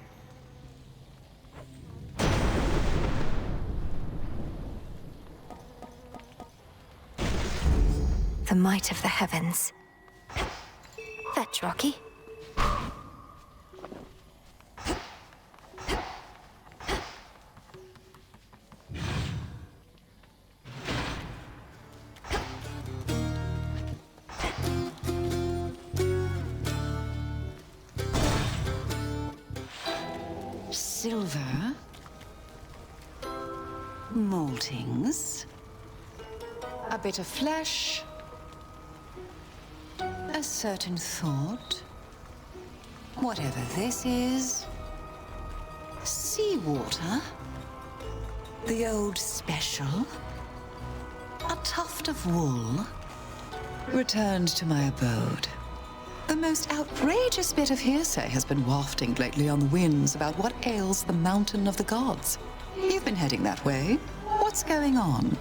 The might of the heavens. That's rocky. Silver, maltings, a bit of flesh, a a certain thought. Whatever this is... Seawater? The old special? A tuft of wool? Returned to my abode. The most outrageous bit of hearsay has been wafting lately on the winds about what ails the mountain of the gods. You've been heading that way. What's going on?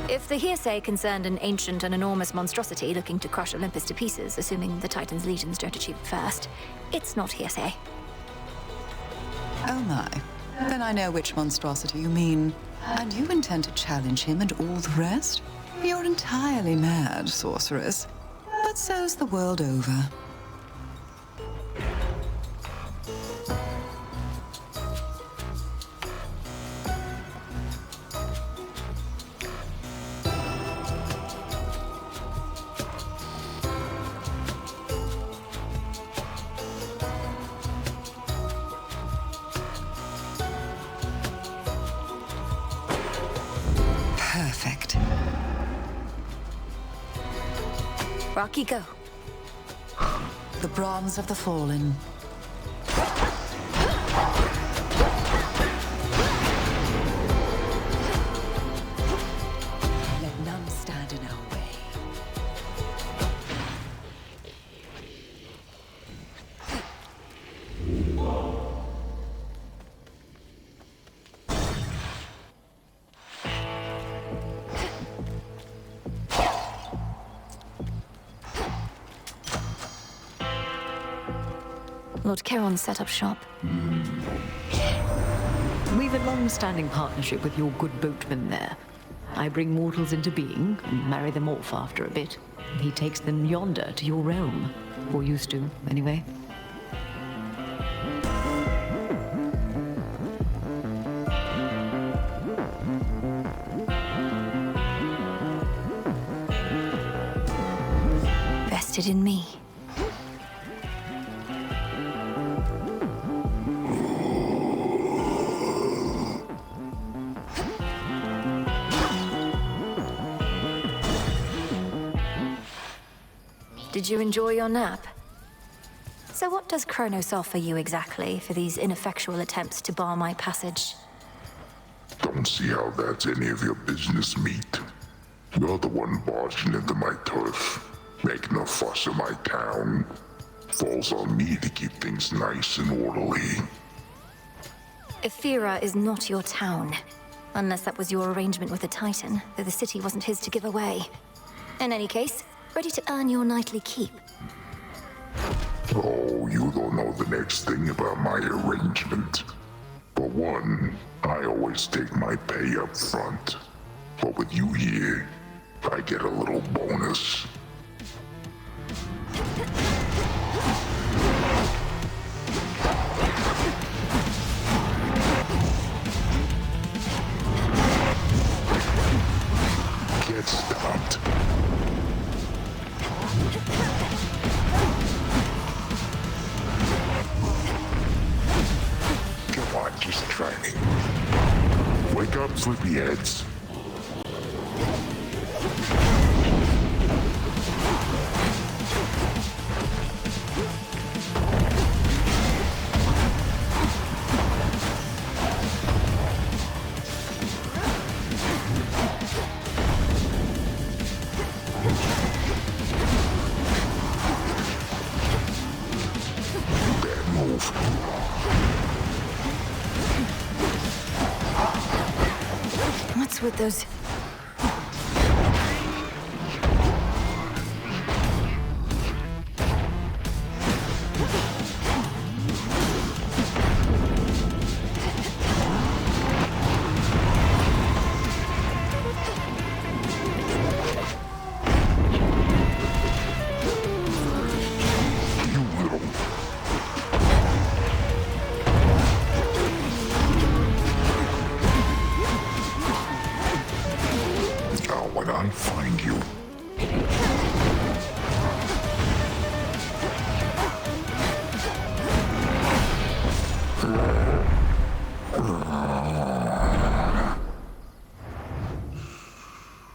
If the hearsay concerned an ancient and enormous monstrosity looking to crush Olympus to pieces, assuming the Titan's legions don't achieve it first, it's not hearsay. Oh my. Then I know which monstrosity you mean. And you intend to challenge him and all the rest? You're entirely mad, sorceress. But so's the world over. Perfect. Rocky, go. The bronze of the fallen. Let none stand in our way. Lord Charon set up shop. We've a long-standing partnership with your good boatman there. I bring mortals into being and marry them off after a bit. He takes them yonder to your realm. Or used to, anyway. Vested in me. Did you enjoy your nap? So what does Kronos offer you exactly for these ineffectual attempts to bar my passage? Don't see how that's any of your business, meat. You're the one barging into my turf, making a fuss of my town. Falls on me to keep things nice and orderly. Ephyra is not your town. Unless that was your arrangement with the Titan, though the city wasn't his to give away. In any case, ready to earn your nightly keep. Oh, you don't know the next thing about my arrangement. For one, I always take my pay up front. But with you here, I get a little bonus. Get stopped. Come on, just try me. Wake up, sleepyheads. What's with those... When I find you.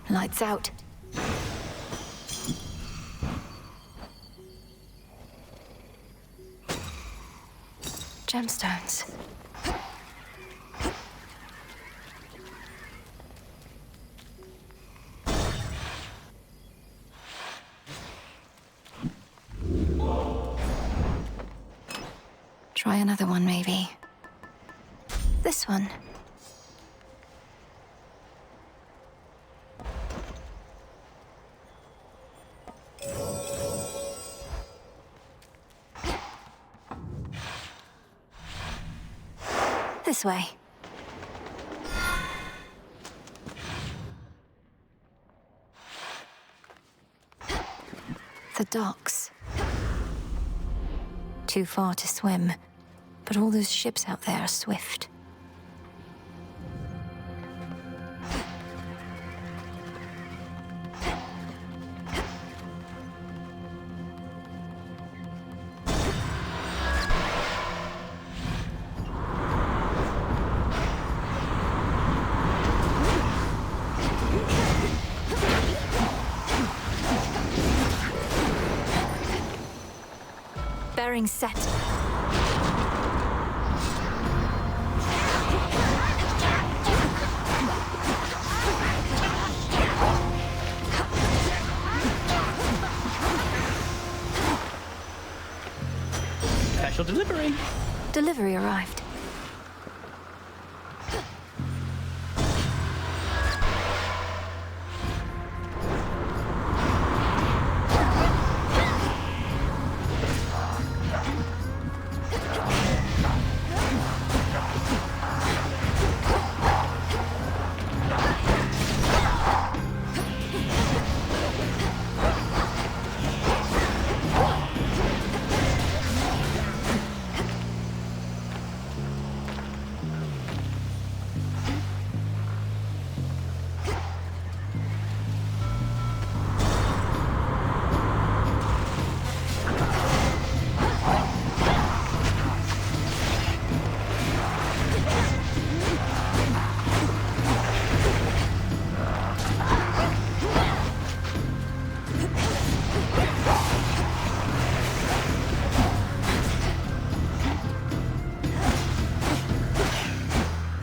Lights out. gemstones. Try another one, maybe. This one. This way. The docks. Too far to swim, but all those ships out there are swift. Bearing set. Special delivery. Delivery arrived.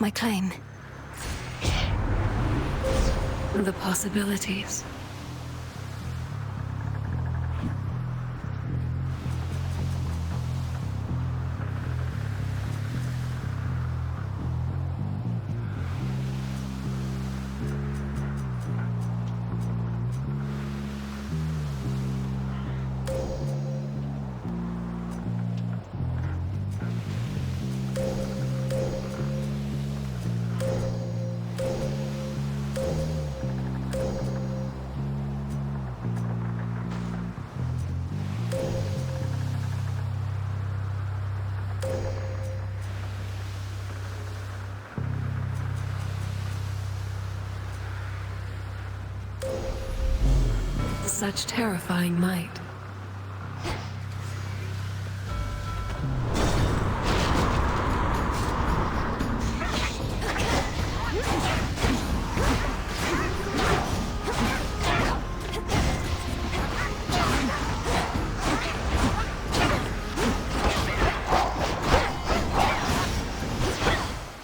My claim. The possibilities. Such terrifying might.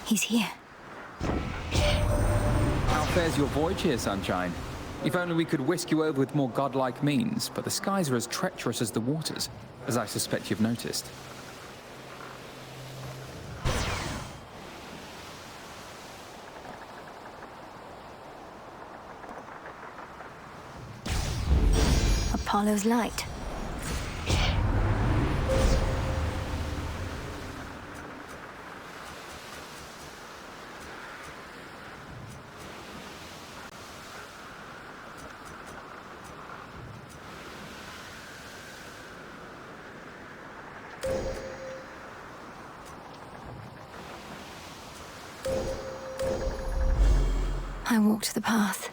He's here. How fares your voyage here, Sunshine? If only we could whisk you over with more godlike means, but the skies are as treacherous as the waters, as I suspect you've noticed. Apollo's light. I walked the path.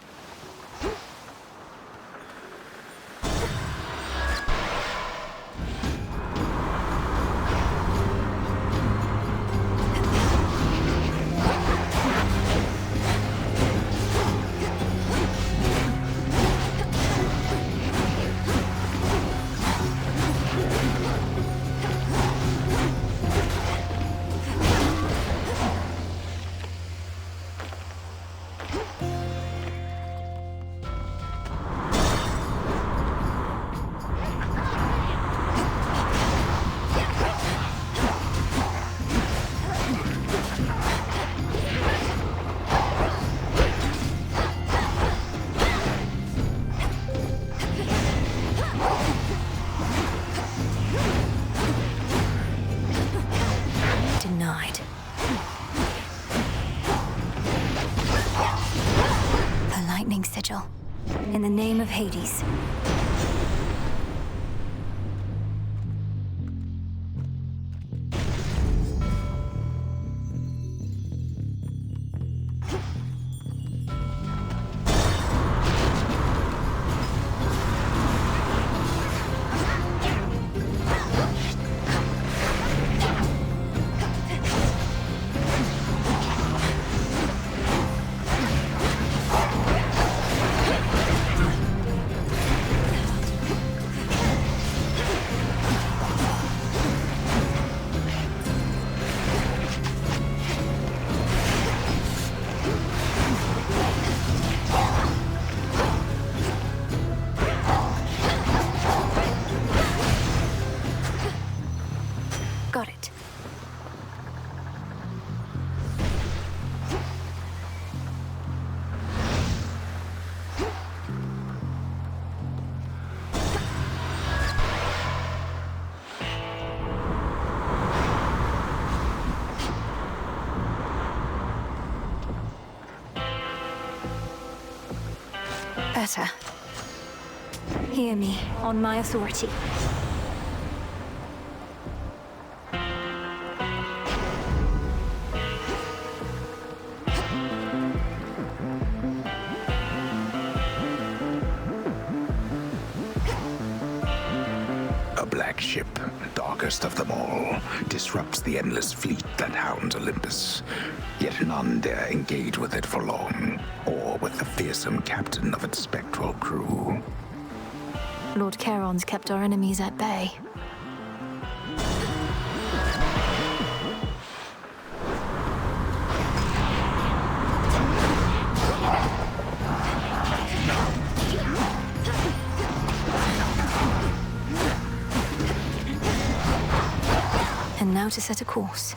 lightning sigil. In the name of Hades. Got it. Better. Hear me, on my authority. A black ship, darkest of them all, disrupts the endless fleet that hounds Olympus. Yet none dare engage with it for long, or with the fearsome captain of its spectral crew. Lord Charon's kept our enemies at bay. And now to set a course.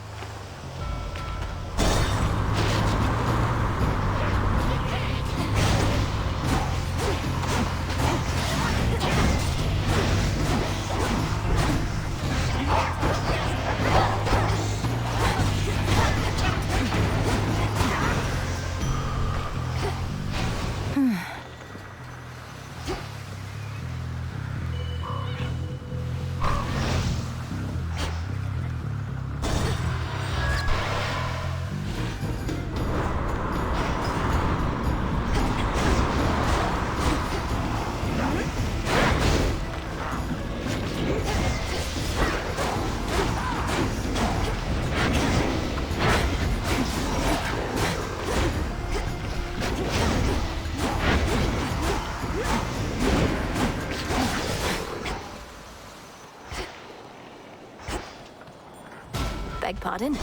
Beg pardon?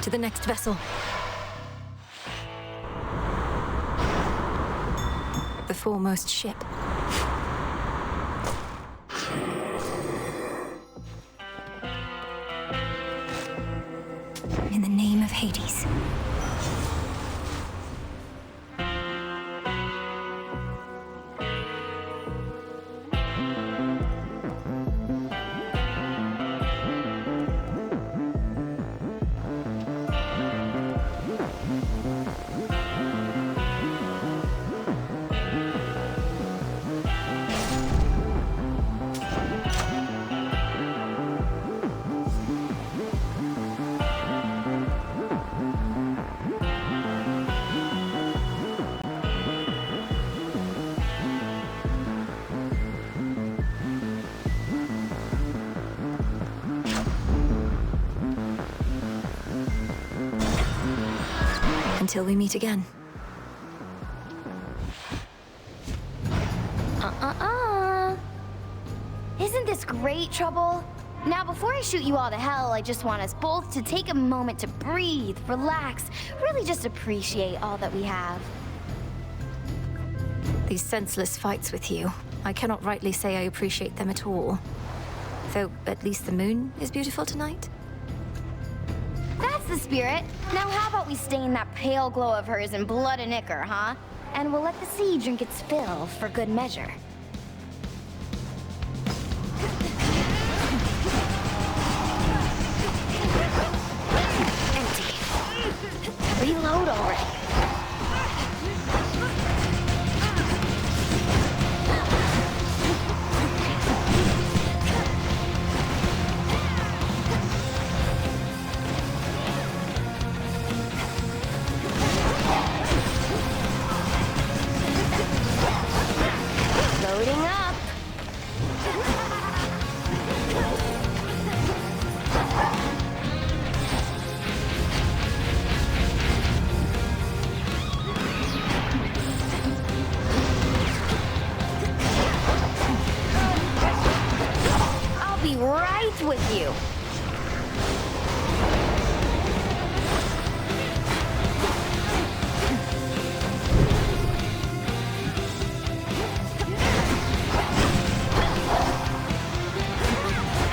To the next vessel. The foremost ship. In the name of Hades. Until we meet again. Isn't this great, Trouble? Now, before I shoot you all to hell, I just want us both to take a moment to breathe, relax, really just appreciate all that we have. These senseless fights with you, I cannot rightly say I appreciate them at all. Though at least the moon is beautiful tonight. That's the spirit. Now how about we stain that pale glow of hers in blood and ichor, huh? And we'll let the sea drink its fill for good measure. Empty. Reload already. Loading up. I'll be right with you.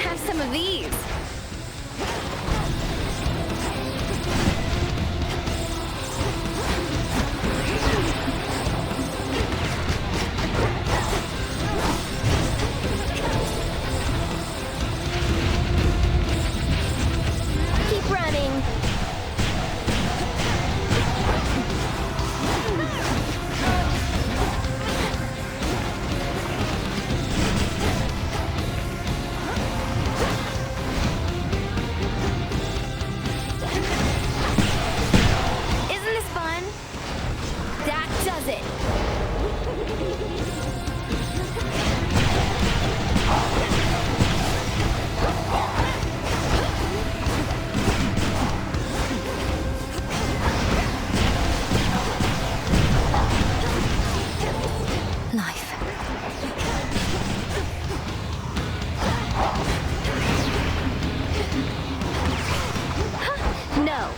Have some of these. Keep running. Isn't this fun? That does it. Life. No.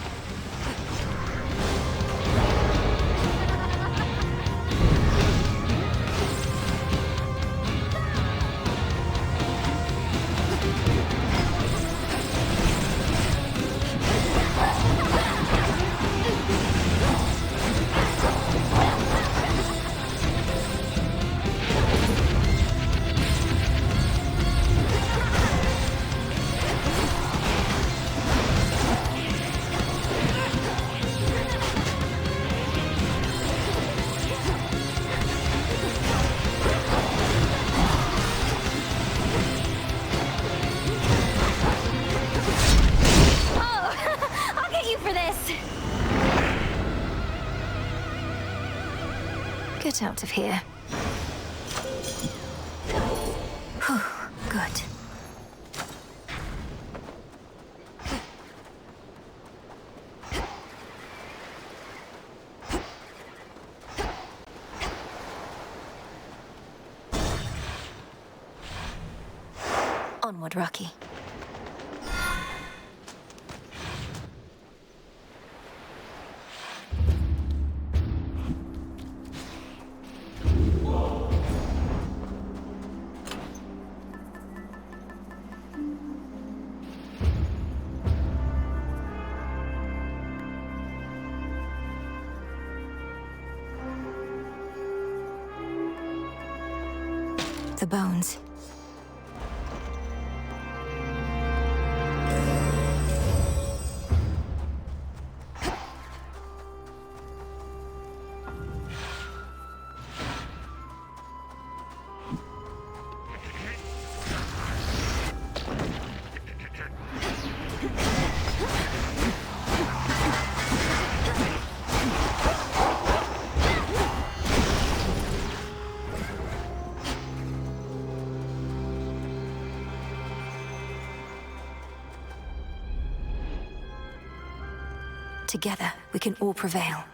Oh, I'll get you for this. Get out of here. Whew, good. Onward, Rocky. The bones. Together, we can all prevail.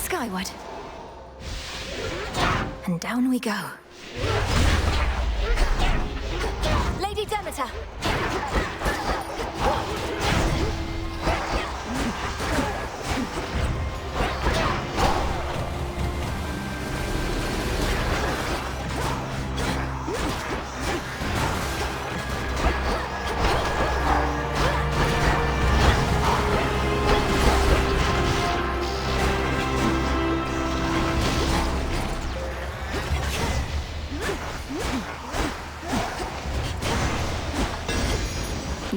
Skyward. And down we go. Lady Demeter!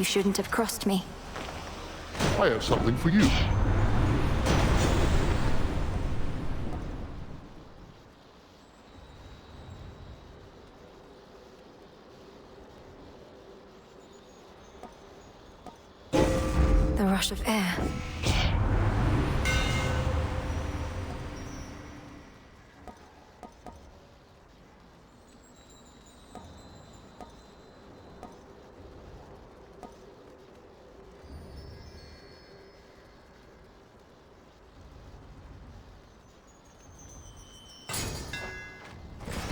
You shouldn't have crossed me. I have something for you. The rush of air.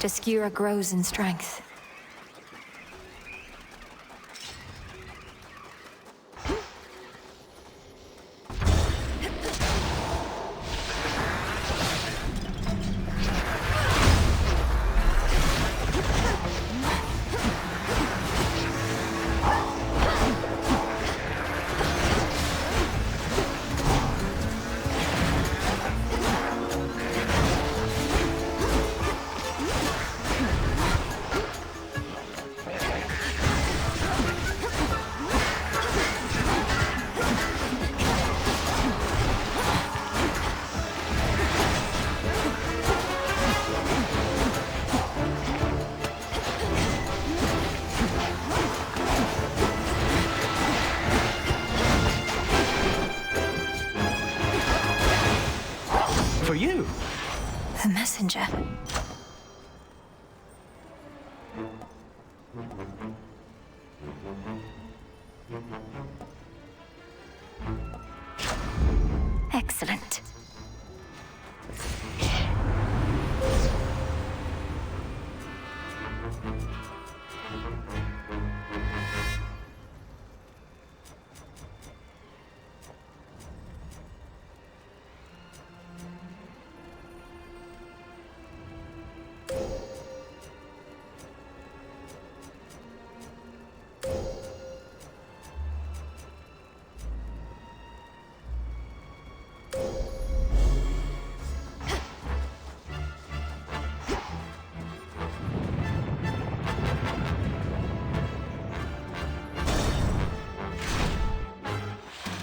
Obscura grows in strength. For you. The messenger. Excellent.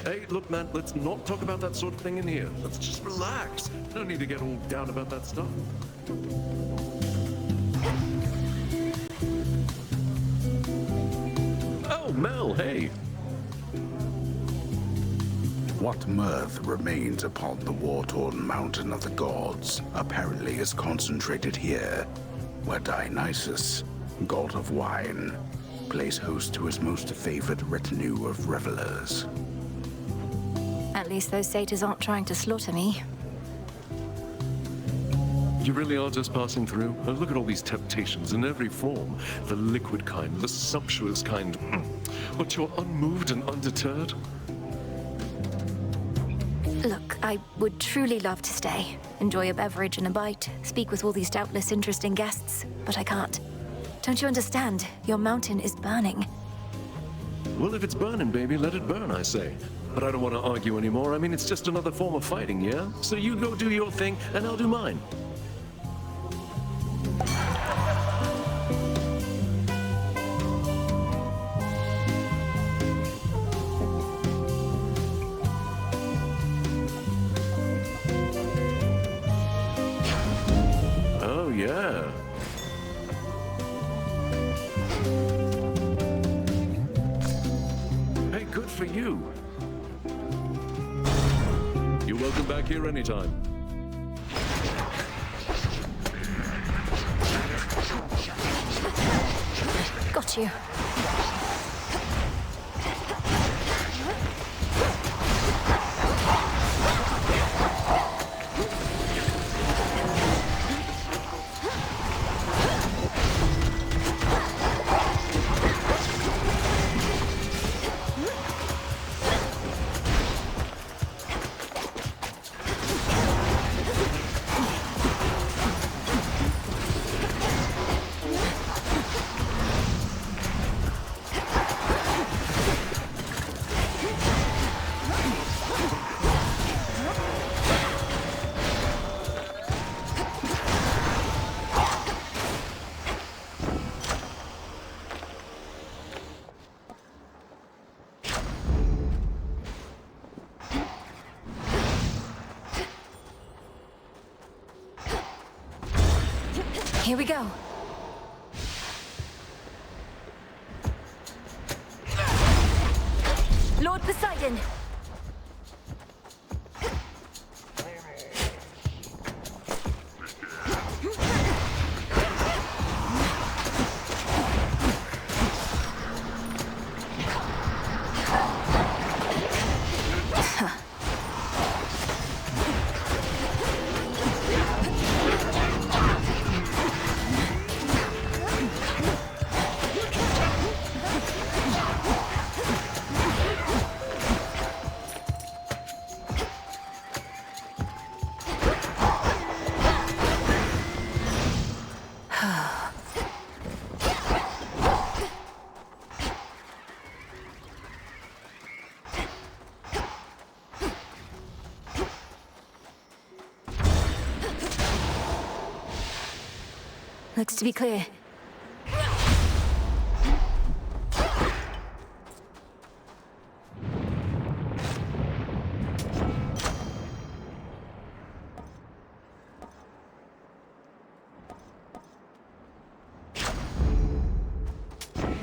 Hey, look, man, let's not talk about that sort of thing in here. Let's just relax. No need to get all down about that stuff. Oh, Mel, hey. What mirth remains upon the war-torn mountain of the gods apparently is concentrated here, where Dionysus, god of wine, plays host to his most favored retinue of revelers. At least those satyrs aren't trying to slaughter me. You really are just passing through? Oh, look at all these temptations in every form. The liquid kind, the sumptuous kind. But you're unmoved and undeterred? Look, I would truly love to stay, enjoy a beverage and a bite, speak with all these doubtless interesting guests, but I can't. Don't you understand? Your mountain is burning. Well, if it's burning, baby, let it burn, I say. But I don't want to argue anymore. I mean, it's just another form of fighting, yeah? So you go do your thing, and I'll do mine. Oh, yeah. Hey, good for you. You're welcome back here anytime. Got you. Here we go. Lord Poseidon! Looks to be clear.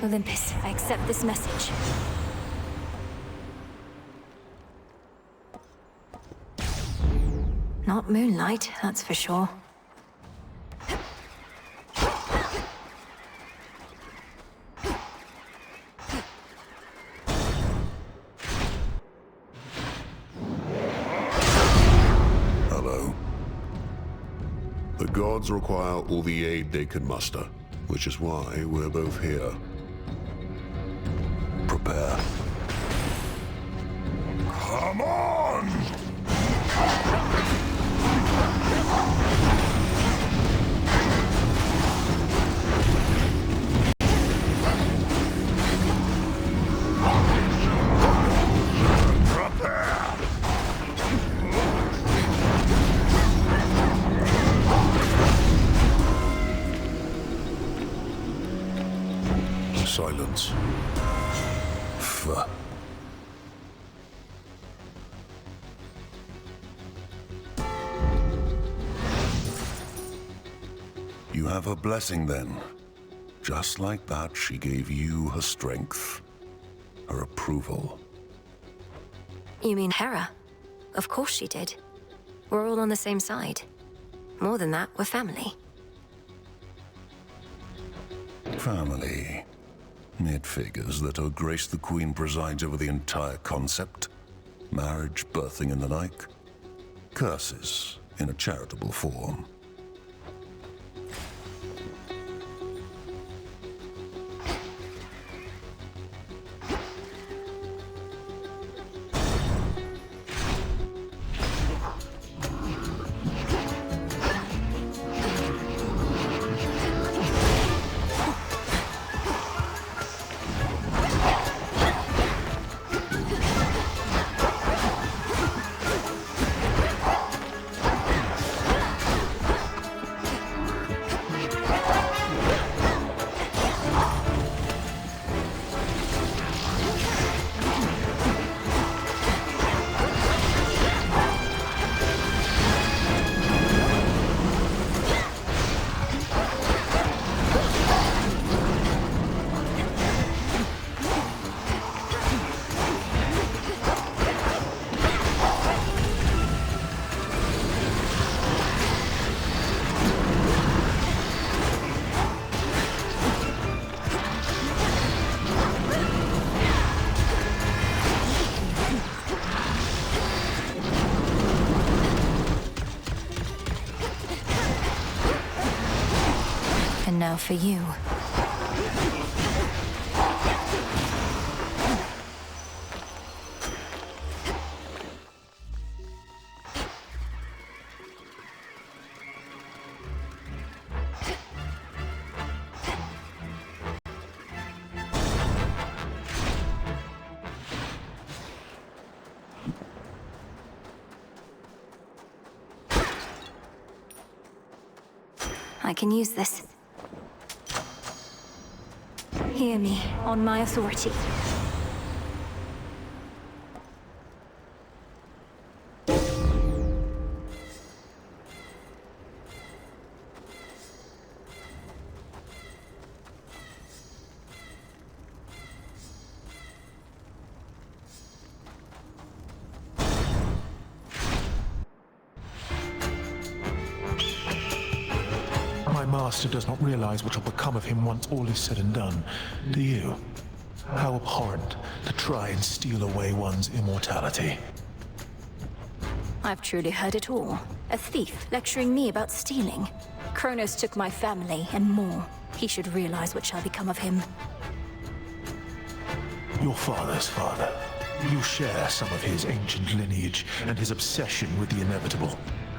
Olympus, I accept this message. Not moonlight, that's for sure. The gods require all the aid they can muster, which is why we're both here. Prepare. Come on! Silence. You have her blessing then. Just like that, she gave you her strength, her approval. You mean Hera? Of course she did. We're all on the same side. More than that, we're family. Family. It figures that Her Grace the Queen presides over the entire concept. Marriage, birthing, and the like. Curses in a charitable form. And now for you. I can use this. Hear me, on my authority. Master does not realize what will become of him once all is said and done, do you? How abhorrent to try and steal away one's immortality. I've truly heard it all. A thief lecturing me about stealing. Kronos took my family and more. He should realize what shall become of him. Your father's father. You share some of his ancient lineage and his obsession with the inevitable.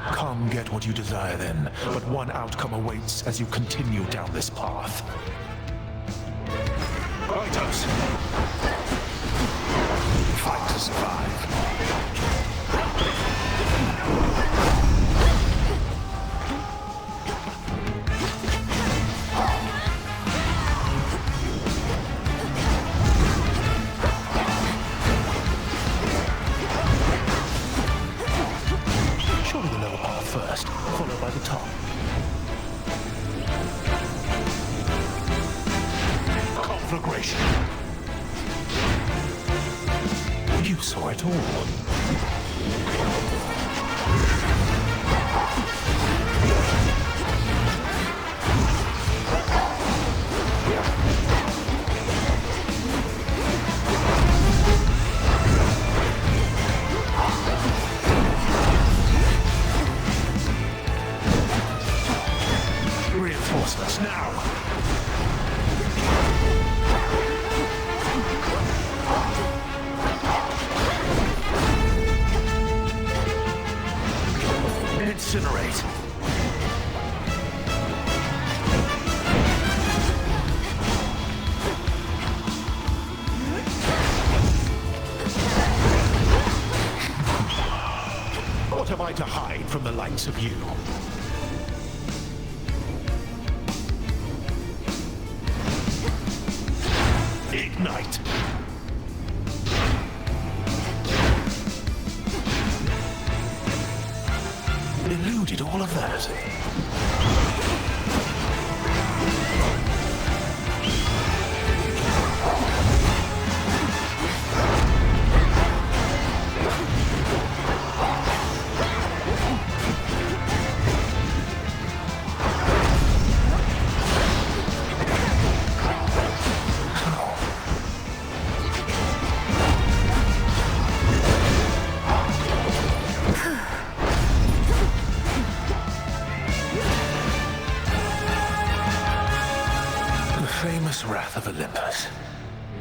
Come get what you desire then, but one outcome awaits as you continue down this path. Fighters! Fight to survive. First, followed by the top. Conflagration. You saw it all. Reinforcements now! Incinerate! What am I to hide from the likes of you? Ignite! Eluded all of that. Famous wrath of Olympus.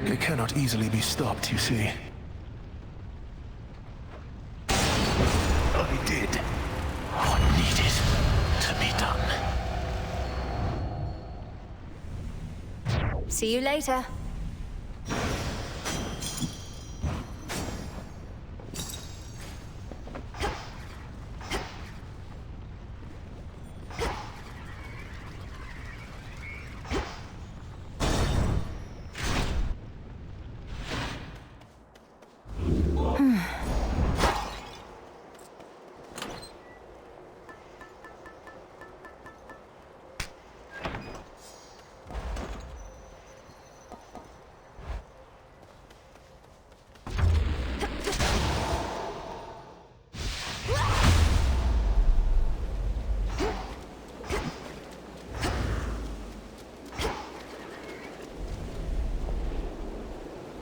It cannot easily be stopped, you see. I did what needed to be done. See you later.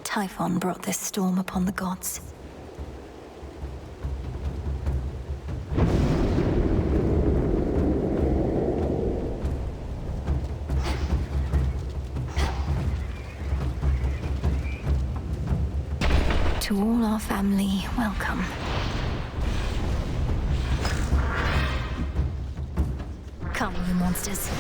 Typhon brought this storm upon the gods. To all our family, welcome. Come, you monsters.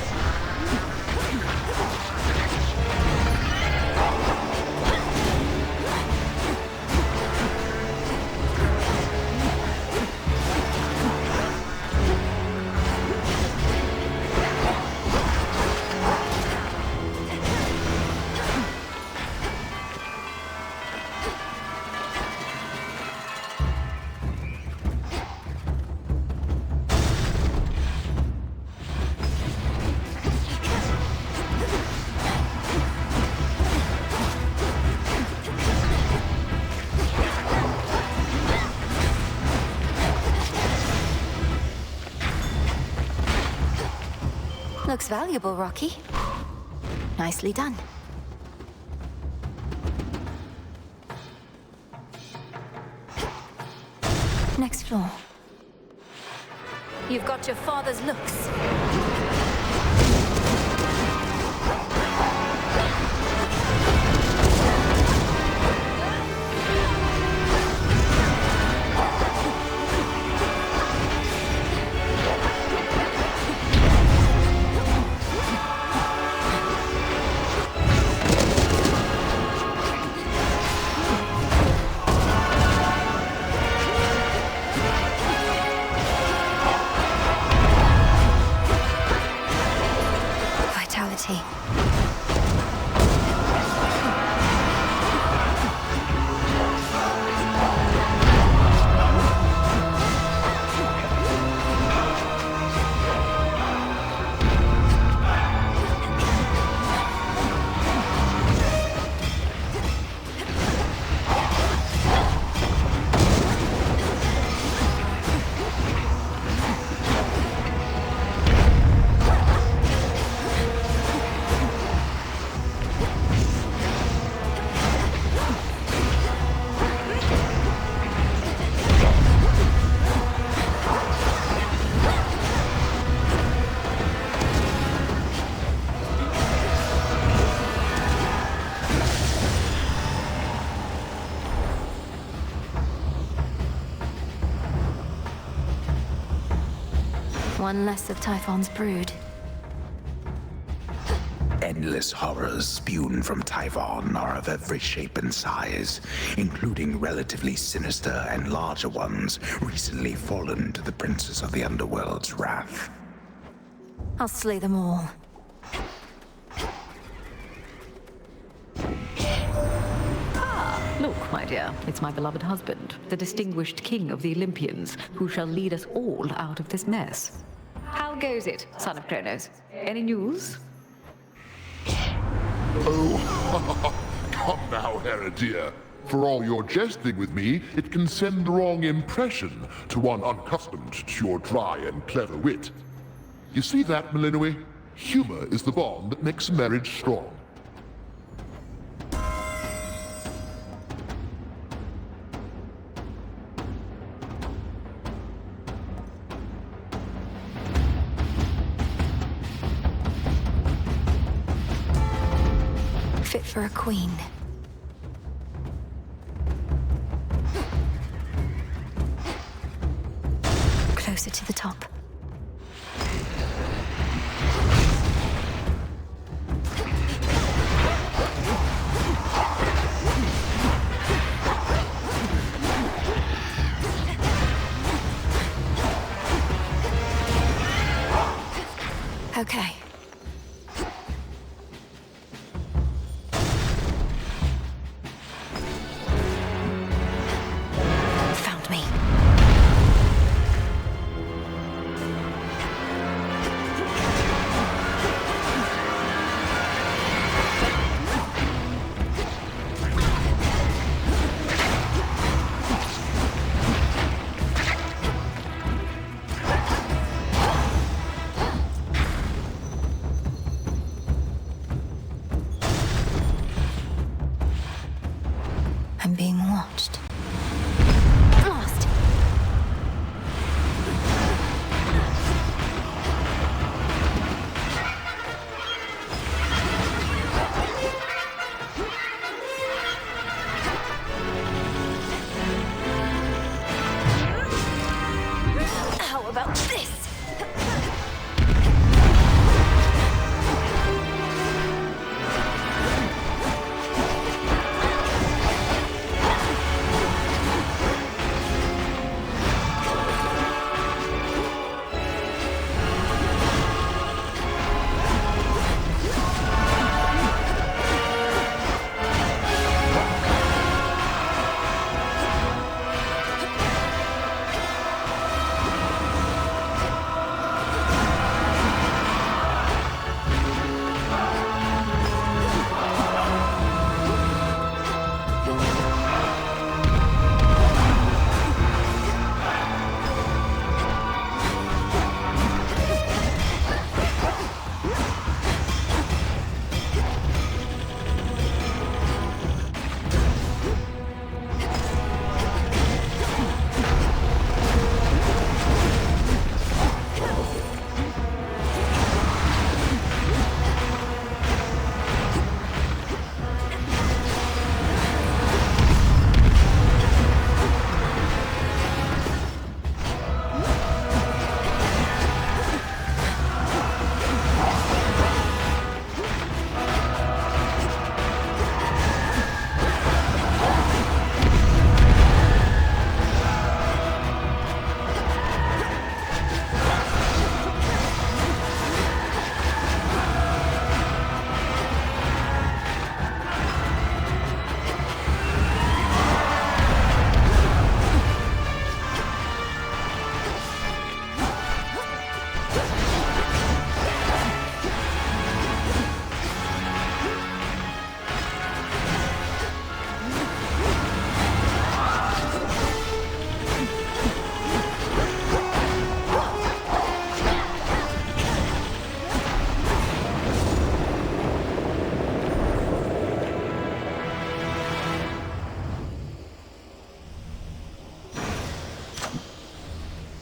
Looks valuable, Rocky. Nicely done. Next floor. You've got your father's looks. One less of Typhon's brood. Endless horrors spewed from Typhon are of every shape and size, including relatively sinister and larger ones recently fallen to the princes of the underworld's wrath. I'll slay them all. Look, my dear, it's my beloved husband, the distinguished king of the Olympians, who shall lead us all out of this mess. How goes it, son of Kronos? Any news? Oh, come now, Hera dear. For all your jesting with me, it can send the wrong impression to one unaccustomed to your dry and clever wit. You see that, Melinoi? Humor is the bond that makes a marriage strong. Fit for a queen. Closer to the top. Okay. Found me. I'm being watched. Lost. How about this?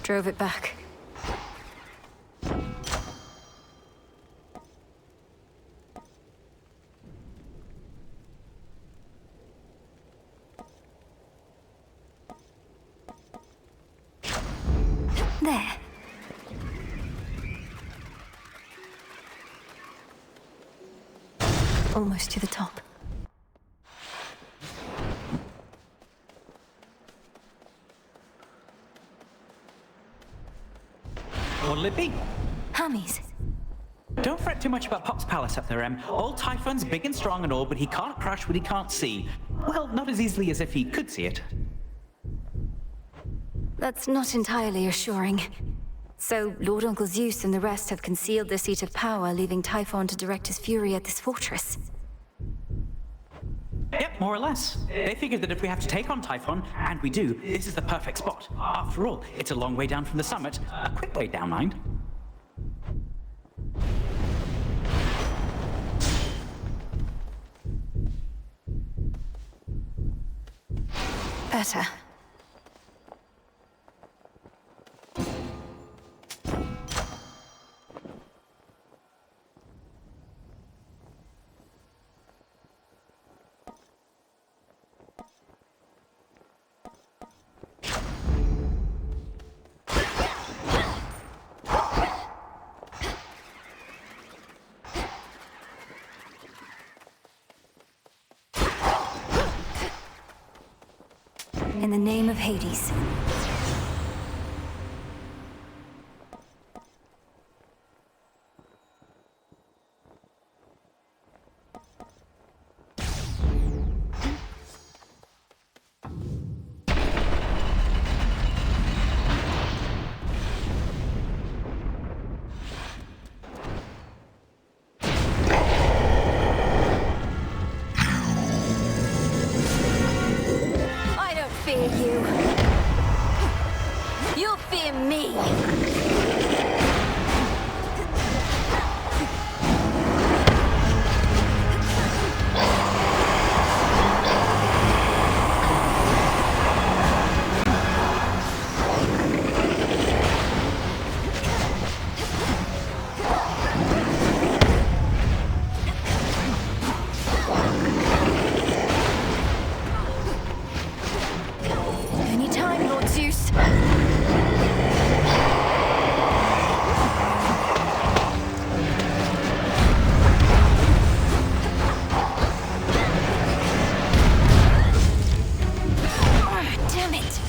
drove it back. There. Almost to the top. What'll it be? Hammies. Don't fret too much about Pop's palace up there, Em. Old Typhon's big and strong and all, but he can't crush what he can't see. Well, not as easily as if he could see it. That's not entirely assuring. So, Lord Uncle Zeus and the rest have concealed the seat of power, leaving Typhon to direct his fury at this fortress. Yep, more or less. They figured that if we have to take on Typhon, and we do, this is the perfect spot. After all, it's a long way down from the summit. A quick way down, mind. Better. In the name of Hades. You'll fear me. Anytime, Lord Zeus. Damn it!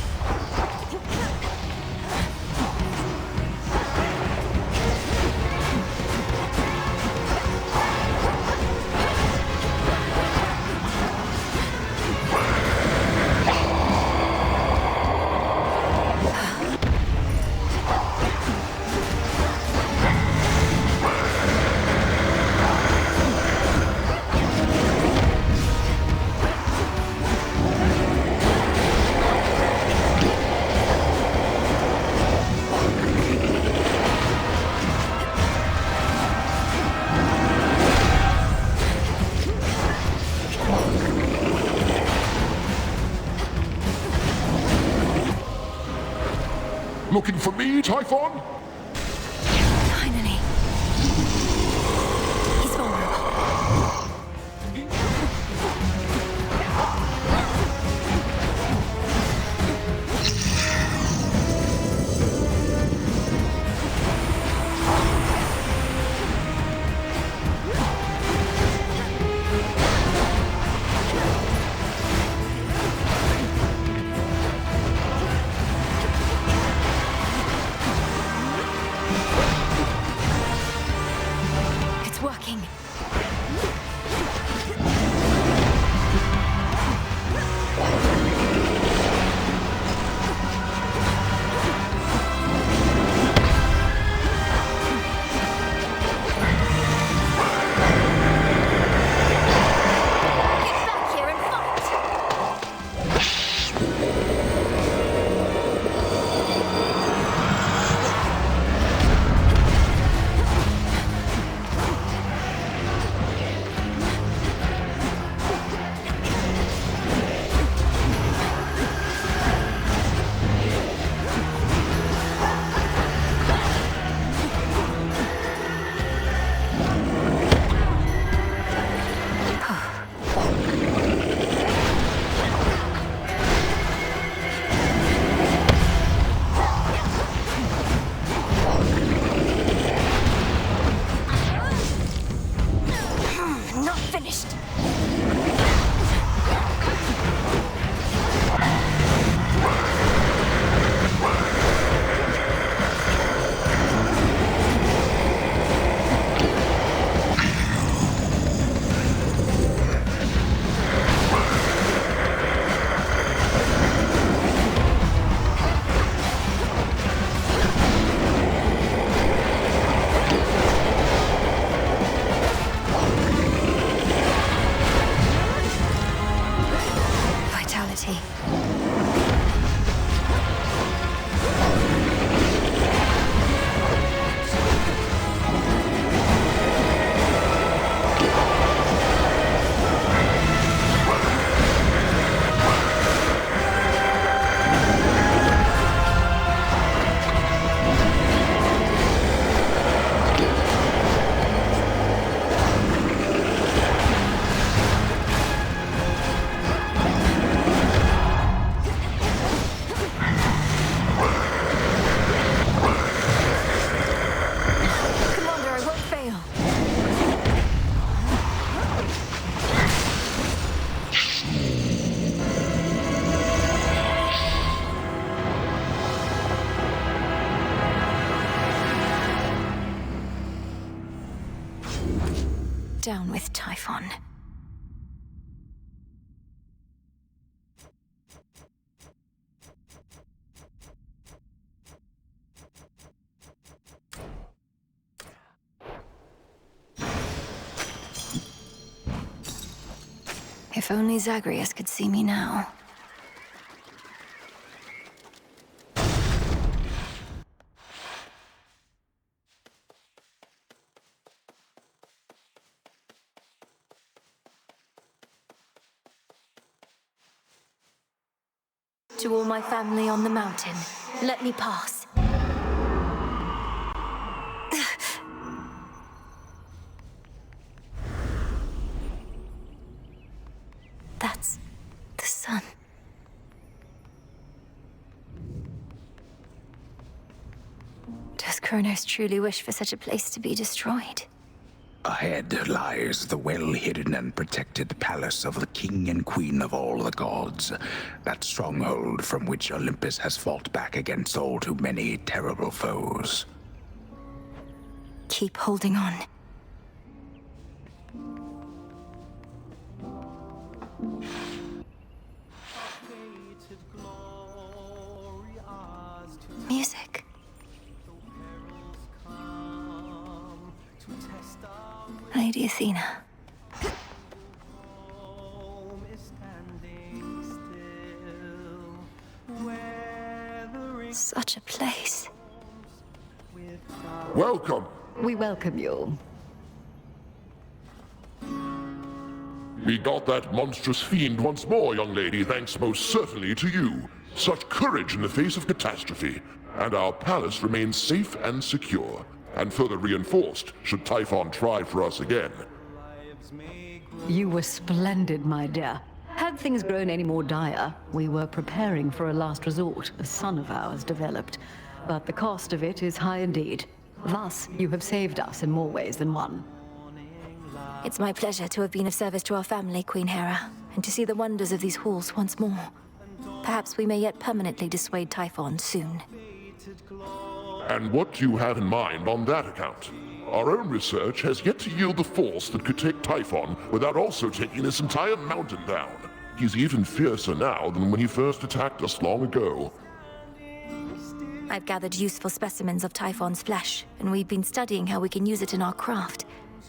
Looking for me, Typhon? Finally. He's vulnerable. gravity. Down with Typhon. If only Zagreus could see me now. To all my family on the mountain, let me pass. That's the sun. Does Kronos truly wish for such a place to be destroyed? Ahead lies the well-hidden and protected palace of the king and queen of all the gods. That stronghold from which Olympus has fought back against all too many terrible foes. Keep holding on. Music. Lady Athena. Such a place. Welcome. We welcome you. We got that monstrous fiend once more, young lady, thanks most certainly to you. Such courage in the face of catastrophe. And our palace remains safe and secure, and further reinforced should Typhon try for us again. You were splendid, my dear. Had things grown any more dire, we were preparing for a last resort a son of ours developed. But the cost of it is high indeed. Thus, you have saved us in more ways than one. It's my pleasure to have been of service to our family, Queen Hera, and to see the wonders of these halls once more. Perhaps we may yet permanently dissuade Typhon soon. And what do you have in mind on that account? Our own research has yet to yield the force that could take Typhon without also taking this entire mountain down. He's even fiercer now than when he first attacked us long ago. I've gathered useful specimens of Typhon's flesh, and we've been studying how we can use it in our craft.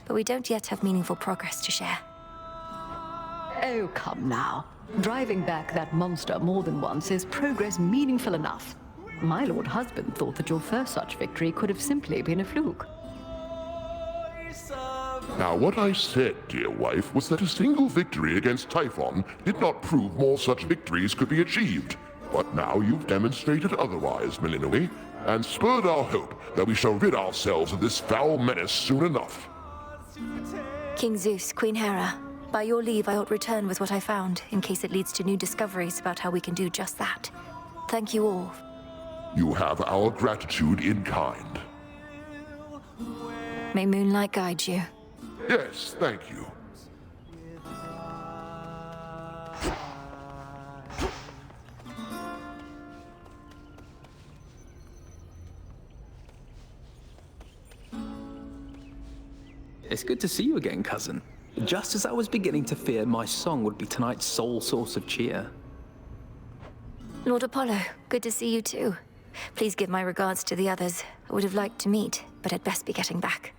But we don't yet have meaningful progress to share. Oh, come now. Driving back that monster more than once is progress meaningful enough. My lord husband thought that your first such victory could have simply been a fluke. Now, what I said, dear wife, was that a single victory against Typhon did not prove more such victories could be achieved. But now you've demonstrated otherwise, Melinoe, and spurred our hope that we shall rid ourselves of this foul menace soon enough. King Zeus, Queen Hera, by your leave I ought return with what I found, in case it leads to new discoveries about how we can do just that. Thank you all. You have our gratitude in kind. May moonlight guide you. Yes, thank you. It's good to see you again, cousin. Just as I was beginning to fear my song would be tonight's sole source of cheer. Lord Apollo, good to see you too. Please give my regards to the others. I would have liked to meet, but I'd best be getting back.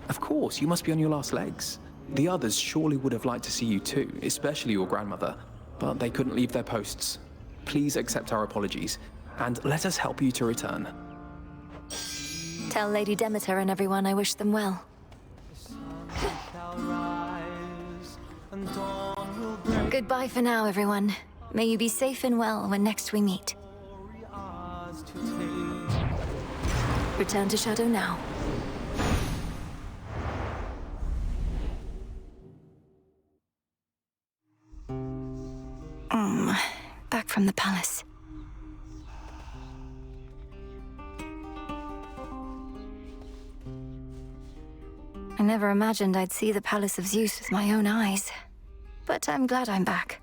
Of course, you must be on your last legs. The others surely would have liked to see you too, especially your grandmother. but they couldn't leave their posts. Please accept our apologies, and let us help you to return. Tell Lady Demeter and everyone I wish them well. Goodbye for now, everyone. May you be safe and well when next we meet. Return to Shadow now. Back from the palace. I never imagined I'd see the Palace of Zeus with my own eyes. But I'm glad I'm back.